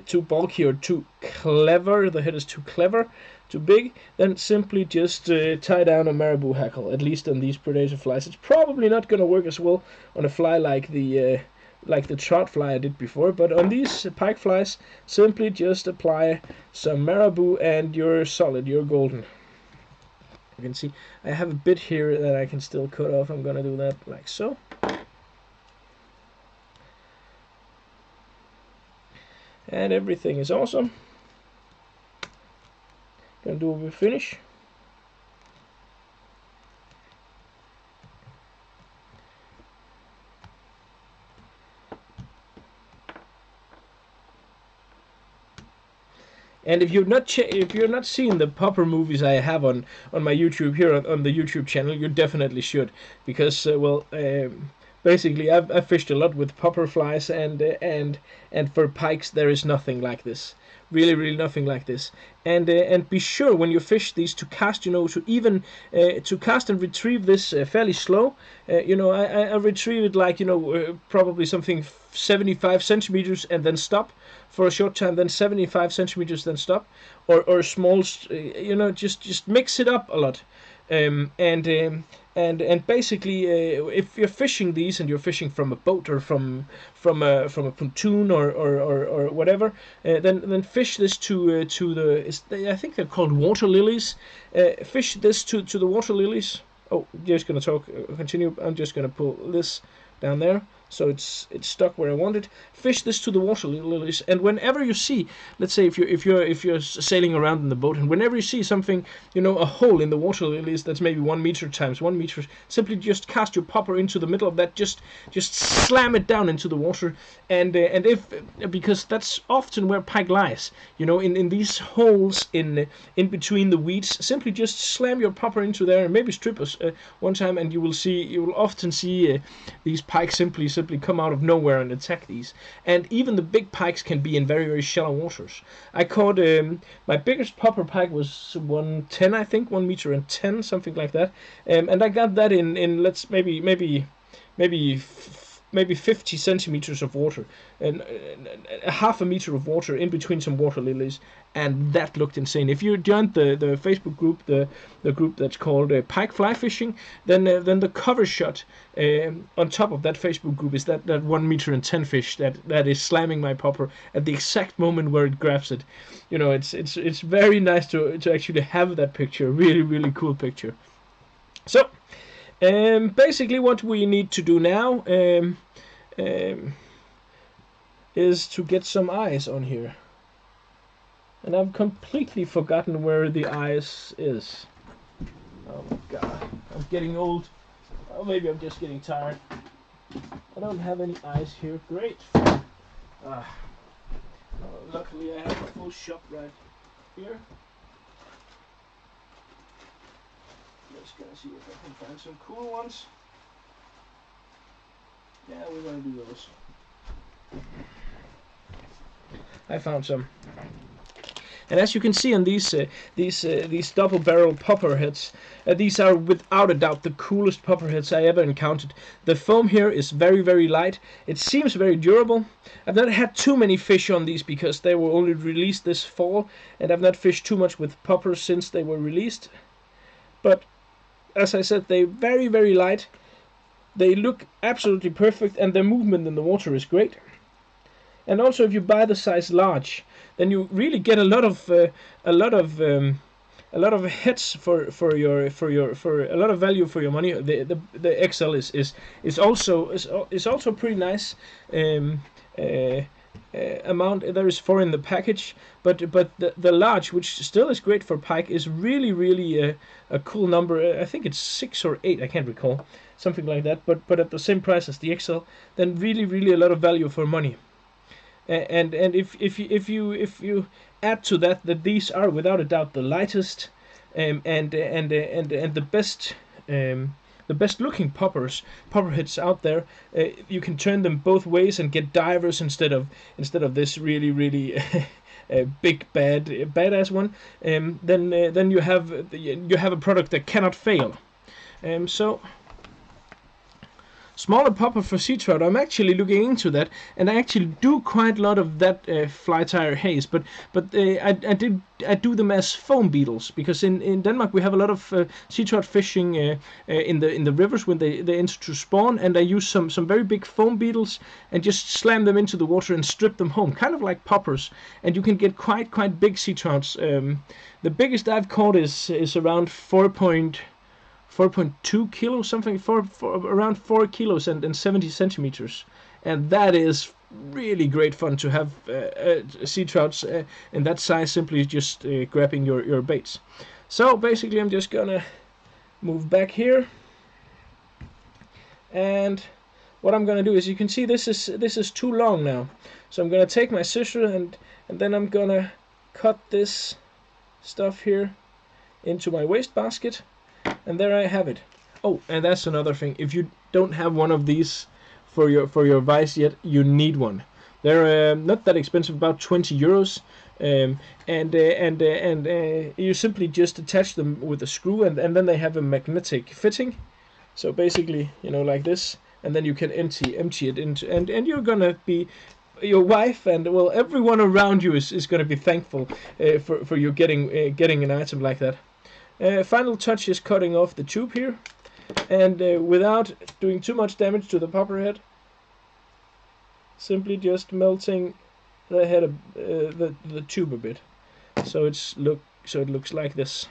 too bulky or too clever, the head is too clever, too big, then simply just tie down a marabou hackle, at least on these predator flies. It's probably not going to work as well on a fly like the like the trout fly I did before. But on these pike flies, simply just apply some marabou and you're solid, you're golden. You can see I have a bit here that I can still cut off. I'm gonna do that like so. And everything is awesome. Gonna do a finish. And if you're not seeing the popper movies I have on my YouTube here on the YouTube channel, you definitely should, because basically I've fished a lot with popper flies, and for pikes there is nothing like this. Really nothing like this. And be sure when you fish these to cast, to cast and retrieve this fairly slow. I retrieve it like probably something 75 centimeters and then stop for a short time, then 75 centimeters, then stop, or small, just mix it up a lot. And basically, if you're fishing these and you're fishing from a boat or from a pontoon or whatever, then fish this to the I think they're called water lilies. Fish this to the water lilies. Oh, just gonna continue. I'm just gonna pull this down there, so it's stuck where I want it. Fish this to the water lilies, and whenever you see, let's say if you're sailing around in the boat, and whenever you see something, a hole in the water lilies that's maybe 1 meter times 1 meter, simply just cast your popper into the middle of that. Just slam it down into the water, and because that's often where pike lies, in these holes in between the weeds. Simply just slam your popper into there, and maybe strip us one time, and you will often see these pikes simply come out of nowhere and attack these. And even the big pikes can be in very shallow waters. I caught my biggest popper pike was 110, I think, 1 meter and 10, something like that. And I got that in let's maybe 50 centimeters of water, and a half a meter of water in between some water lilies, and that looked insane. If you joined the Facebook group, the group that's called Pike Fly Fishing, then the cover shot on top of that Facebook group is that 1 meter and 10 fish that is slamming my popper at the exact moment where it grabs it. It's very nice to actually have that picture. Really cool picture. So basically what we need to do now is to get some eyes on here. And I've completely forgotten where the eyes is. Oh my god, I'm getting old. Oh, maybe I'm just getting tired. I don't have any eyes here. Great. Luckily I have a full shop right here. Just gonna see if I can find some cool ones. Yeah, we're gonna do those. I found some. And as you can see on these double-barrel popper heads, these are without a doubt the coolest popper heads I ever encountered. The foam here is very light. It seems very durable. I've not had too many fish on these because they were only released this fall, and I've not fished too much with poppers since they were released. But as I said, they're very light. They look absolutely perfect, and their movement in the water is great. And also, if you buy the size large, then you really get a lot of heads for a lot of value for your money. The XL is also pretty nice. Amount there is 4 in the package, but the large, which still is great for pike, is really a cool number. I think it's 6 or 8, I can't recall, something like that. But at the same price as the XL, then really a lot of value for money. And if you add to that these are without a doubt the lightest and the best looking popper heads out there. You can turn them both ways and get divers instead of this really big badass one. Then you have a product that cannot fail. So smaller popper for sea trout. I'm actually looking into that, and I actually do quite a lot of that fly tire haze. But I do them as foam beetles, because in Denmark we have a lot of sea trout fishing in the rivers when they enter to spawn, and I use some very big foam beetles and just slam them into the water and strip them home, kind of like poppers, and you can get quite big sea trouts. The biggest I've caught is around 4.2 kilos, something, around 4 kilos and 70 centimeters, and that is really great fun to have sea trouts in that size, simply just grabbing your baits. So basically I'm just gonna move back here, and what I'm gonna do is, you can see this is too long now, so I'm gonna take my scissors and then I'm gonna cut this stuff here into my waste basket, and there I have it. Oh, and that's another thing, if you don't have one of these for your vise yet, you need one. They're not that expensive, about 20 euros, and you simply just attach them with a screw, and then they have a magnetic fitting, so basically, you know, like this, and then you can empty it into, and you're gonna be, your wife and, well, everyone around you is gonna be thankful for you getting an item like that. Final touch is cutting off the tube here, and without doing too much damage to the popper head, simply just melting the head of the tube a bit, so it looks like this.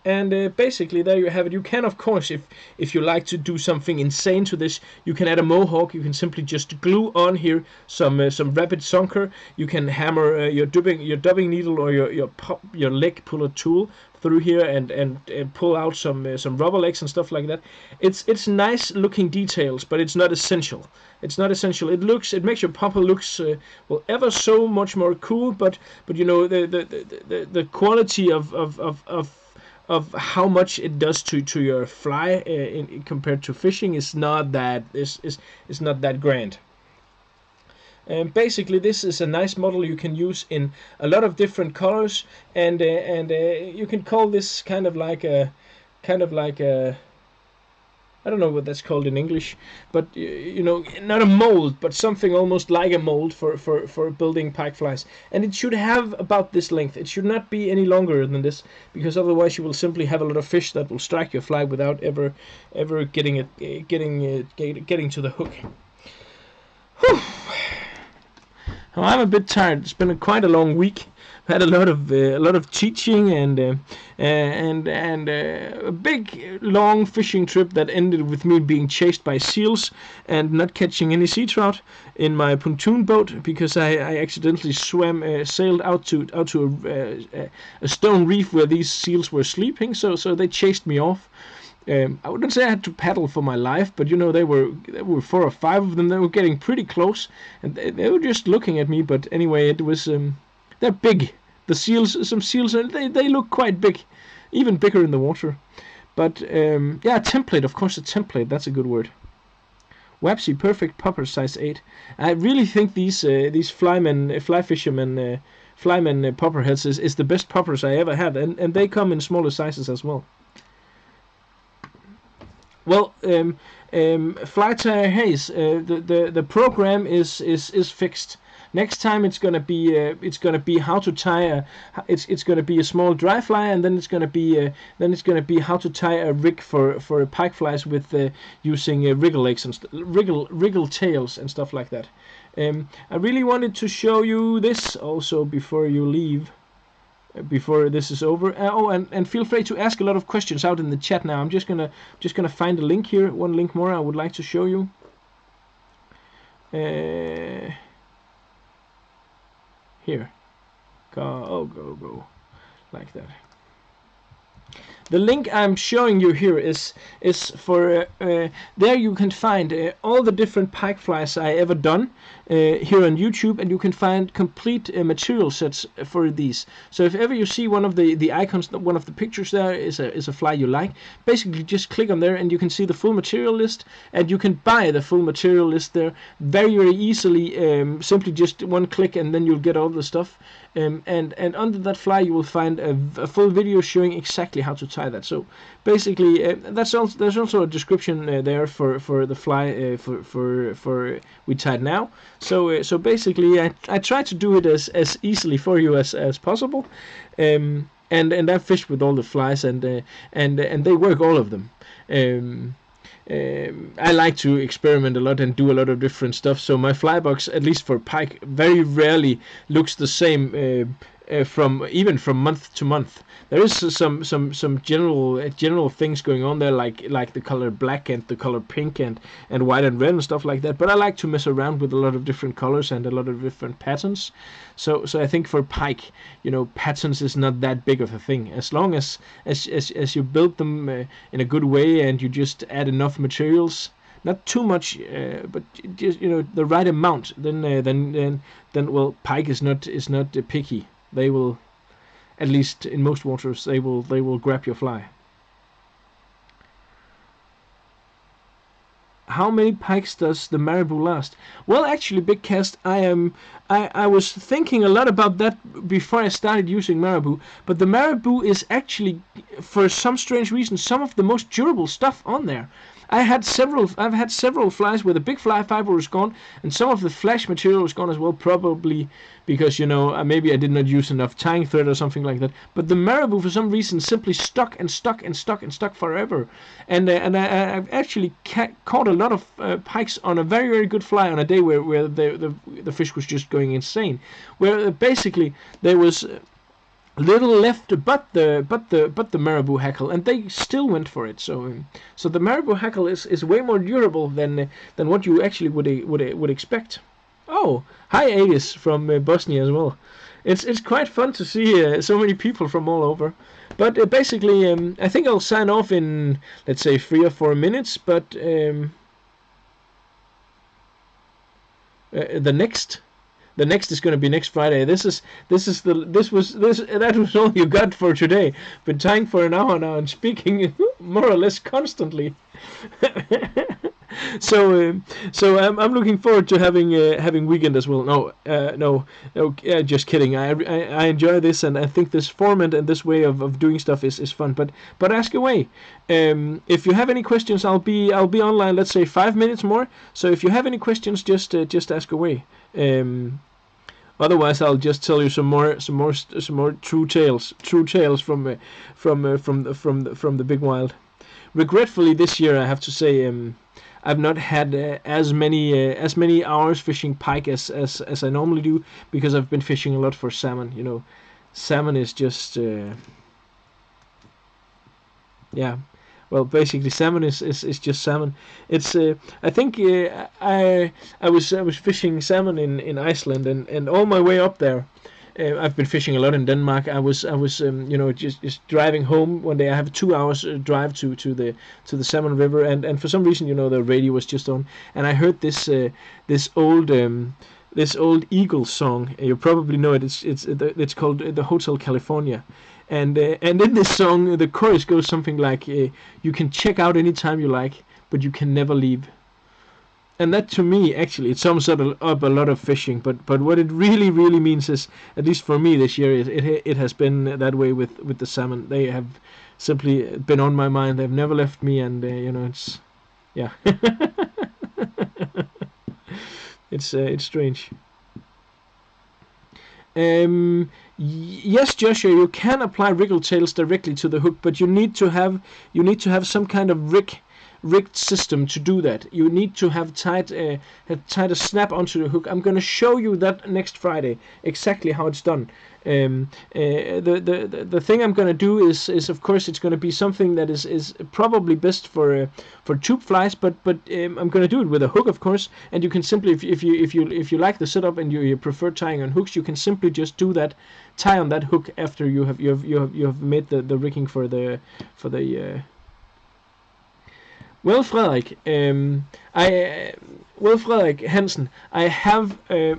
And basically there you have it. You can, of course, if you like to do something insane to this, you can add a mohawk. You can simply just glue on here some rapid zonker. You can hammer your dubbing needle or your leg puller tool through here and pull out some rubber legs and stuff like that. It's nice looking details, but it's not essential. It's not essential. It makes your popper looks well, ever so much more cool, but you know, the quality of how much it does to your fly compared to fishing is not that not that grand. And basically this is a nice model you can use in a lot of different colors, and you can call this kind of like a I don't know what that's called in English, but you know, not a mold, but something almost like a mold for building pike flies. And it should have about this length. It should not be any longer than this, because otherwise you will simply have a lot of fish that will strike your fly without ever getting to the hook. Whew. Well, I'm a bit tired. It's been quite a long week. Had a lot of teaching and a big long fishing trip that ended with me being chased by seals and not catching any sea trout in my pontoon boat, because I accidentally sailed out to a stone reef where these seals were sleeping. So they chased me off. I wouldn't say I had to paddle for my life, but you know, there were 4 or 5 of them. They were getting pretty close, and they were just looking at me. But anyway, it was they're big. The seals, some seals, they look quite big, even bigger in the water. But yeah, template, of course, a template. That's a good word. Wapsie, perfect popper, size 8. I really think these fly fishermen popperheads is the best poppers I ever had, and they come in smaller sizes as well. Well, Flytying haze. The program is fixed. Next time it's gonna be how to tie it's gonna be a small dry fly, and then it's gonna be how to tie a rig for a pike flies with using wriggle legs and wriggle tails and stuff like that. I really wanted to show you this also before you leave. Before this is over. Oh, and feel free to ask a lot of questions out in the chat now. I'm just gonna find a link here. One link more I would like to show you. Here. Go. Like that. The link I'm showing you here is for there you can find all the different pike flies I ever done. here on YouTube, and you can find complete material sets for these. So if ever you see one of the icons, one of the pictures there is a fly you like, basically just click on there and you can see the full material list, and you can buy the full material list there very easily. Simply just one click and then you'll get all the stuff. And under that fly you will find a full video showing exactly how to tie that. So basically there's also a description there for the fly for we tied now. So basically I try to do it as easily for you as possible. And I've fished with all the flies, and they work, all of them. I like to experiment a lot and do a lot of different stuff, so my fly box, at least for pike, very rarely looks the same from month to month. There is some general things going on there, like the color black and the color pink and white and red and stuff like that. But I like to mess around with a lot of different colors and a lot of different patterns. So I think for pike, patterns is not that big of a thing, as long as you build them in a good way and you just add enough materials. Not too much, but just the right amount. Then well, pike is not picky. They will, at least in most waters, they will grab your fly. How many pikes does the marabou last? Well, actually, Big Cast, I was thinking a lot about that before I started using marabou. But the marabou is actually, for some strange reason, some of the most durable stuff on there. I've had several flies where the big fly fiber is gone, and some of the flash material is gone as well, probably because maybe I did not use enough tying thread or something like that. But the marabou, for some reason, simply stuck forever. And I've actually caught a lot of pikes on a very good fly on a day where the fish was just going insane, where basically there was little left but the marabou hackle, and they still went for it. So the marabou hackle is way more durable than what you actually would expect. Oh, hi Adis from Bosnia as well. It's quite fun to see so many people from all over. But basically, I think I'll sign off in, let's say, 3 or 4 minutes. But the next is going to be next Friday. That was all you got for today. Been tying for an hour now and speaking more or less constantly. So I'm looking forward to having weekend as well. No, just kidding. I enjoy this, and I think this format and this way of doing stuff is fun. But ask away. If you have any questions, I'll be online. Let's say 5 minutes more. So if you have any questions, just ask away. Otherwise, I'll just tell you some more true tales from the big wild. Regretfully, this year I have to say I've not had as many hours fishing pike as I normally do, because I've been fishing a lot for salmon. Salmon is just yeah. Well, basically, salmon is just salmon. It's I think I was fishing salmon in Iceland, and all my way up there, I've been fishing a lot in Denmark. I was just driving home one day. I have a 2 hours drive to the Salmon River, and for some reason, the radio was just on, and I heard this old Eagles song. You probably know it. It's called the Hotel California. And in this song, the chorus goes something like, you can check out anytime you like, but you can never leave. And that, to me, actually, it sums up a lot of fishing. But what it really means is, at least for me this year, it has been that way with the salmon. They have simply been on my mind. They've never left me, and it's, yeah. It's strange. Yes, Joshua, you can apply wriggle tails directly to the hook, but you need to have some kind of rigged system to do that. You need to have tied a snap onto the hook. I'm going to show you that next Friday, exactly how it's done. The thing I'm going to do is of course it's going to be something that is probably best for tube flies, but I'm going to do it with a hook, of course. And you can simply, if you like the setup and you prefer tying on hooks, you can simply just do that, tie on that hook after you have made the rigging for the Well, Frederik, well, Frederik Hansen, I have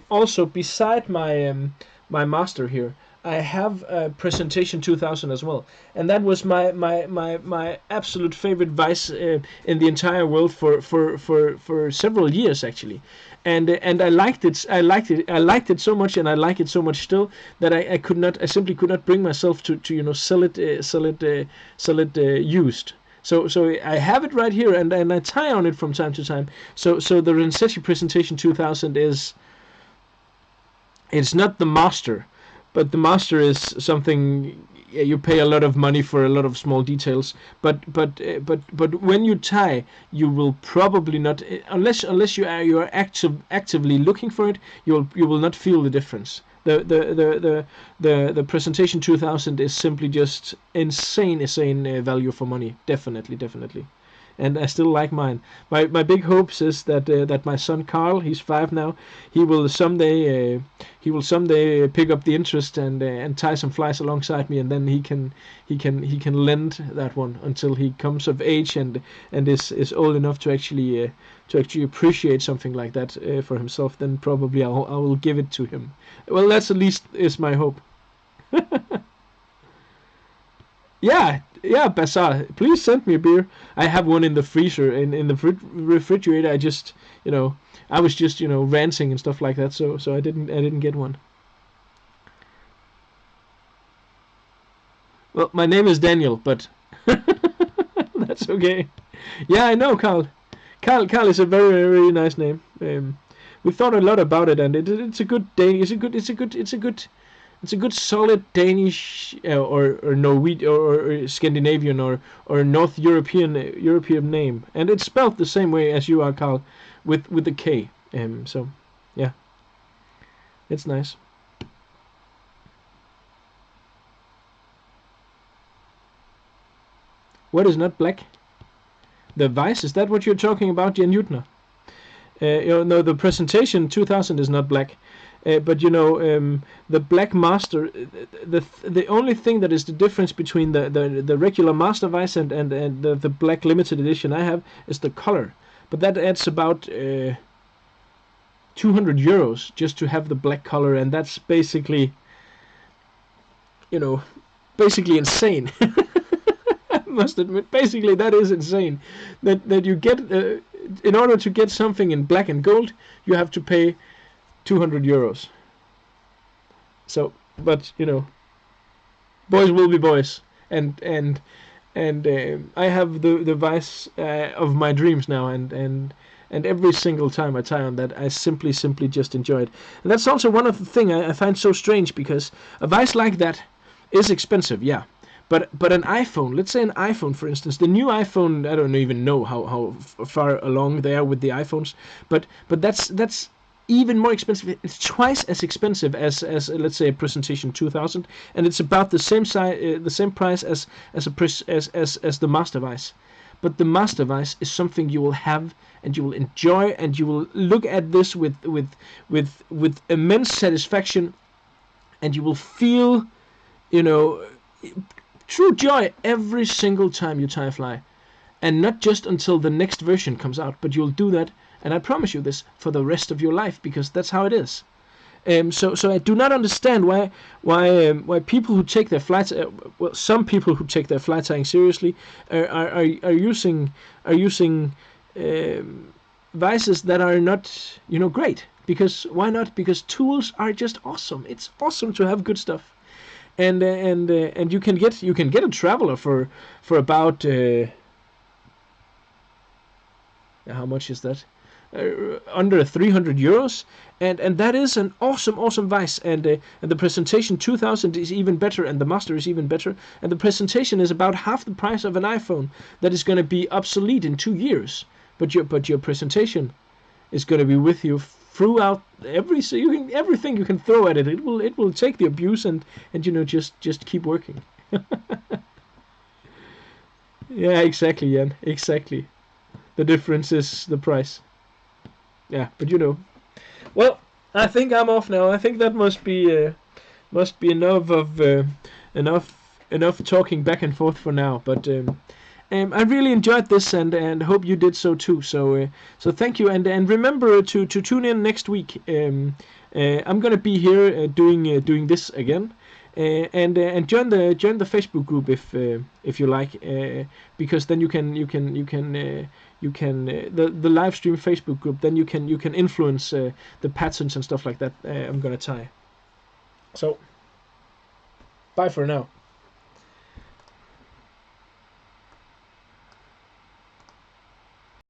also beside my master here, I have a presentation 2000 as well, and that was my absolute favorite vice in the entire world for several years actually, and I liked it. I liked it so much, and I like it so much still that I simply could not bring myself to sell it used. So I have it right here, and I tie on it from time to time. So the Rensetti presentation 2000 is, it's not the master, but the master is something, yeah, you pay a lot of money for a lot of small details. But when you tie, you will probably not, unless you are actively looking for it, you will not feel the difference. The presentation 2000 is simply just insane value for money. Definitely. And I still like mine. My big hopes is that my son Carl, he's 5 now, he will someday pick up the interest and tie some flies alongside me, and then he can lend that one until he comes of age and is old enough to actually appreciate something like that for himself. Then probably I will give it to him. Well, that's at least is my hope. Yeah, Bassar, please send me a beer. I have one in the freezer, in the refrigerator. I was just ranting and stuff like that, so I didn't get one. Well, my name is Daniel, but that's okay. Yeah, I know, Carl. Carl is a very nice name. We thought a lot about it, and it's a good Danish. It's a good solid Danish or Norwegian or Scandinavian or North European name, and it's spelled the same way as you are, Carl, with the K. So yeah, it's nice. What is not black? The Vice, is that what you're talking about, Jan Jutner? No, the presentation 2000 is not black. But the Black Master, the only thing that is the difference between the regular Master Vice and the Black Limited Edition I have is the color. But that adds about 200 euros just to have the black color, and that's basically insane. I must admit, basically that is insane. That you get in order to get something in black and gold, you have to pay 200 euros. So, but boys will be boys, and I have the Vice of my dreams now, and every single time I tie on that, I simply just enjoy it. And that's also one of the things I find so strange, because a Vice like that is expensive, yeah. But an iPhone, let's say an iPhone, for instance, the new iPhone, I don't even know how far along they are with the iPhones, but that's even more expensive. It's twice as expensive as let's say a presentation 2000, and it's about the same size, the same price as the Master Vice. But the Master Vice is something you will have and you will enjoy, and you will look at this with immense satisfaction, and you will feel true joy every single time you tie a fly, and not just until the next version comes out, but you'll do that. And I promise you this for the rest of your life, because that's how it is. So I do not understand why people who take their fly some people who take their fly tying seriously are using vices that are not great. Because why not? Because tools are just awesome. It's awesome to have good stuff, and you can get a Traveler for about how much is that? Under 300 euros, and that is an awesome Vice, and the presentation 2000 is even better, and the Master is even better, and the presentation is about half the price of an iPhone that is going to be obsolete in 2 years, but your presentation is going to be with you throughout everything you can throw at it. It will take the abuse and just keep working. Yeah, exactly, Jan, exactly. The difference is the price. Yeah, but well, I think I'm off now. I think that must be enough of enough talking back and forth for now. But I really enjoyed this, and hope you did so too. So thank you, and remember to tune in next week. I'm gonna be here doing this again. And join the Facebook group if you like, because then you can the live stream Facebook group, then you can influence the patterns and stuff like that I'm gonna tie. So bye for now.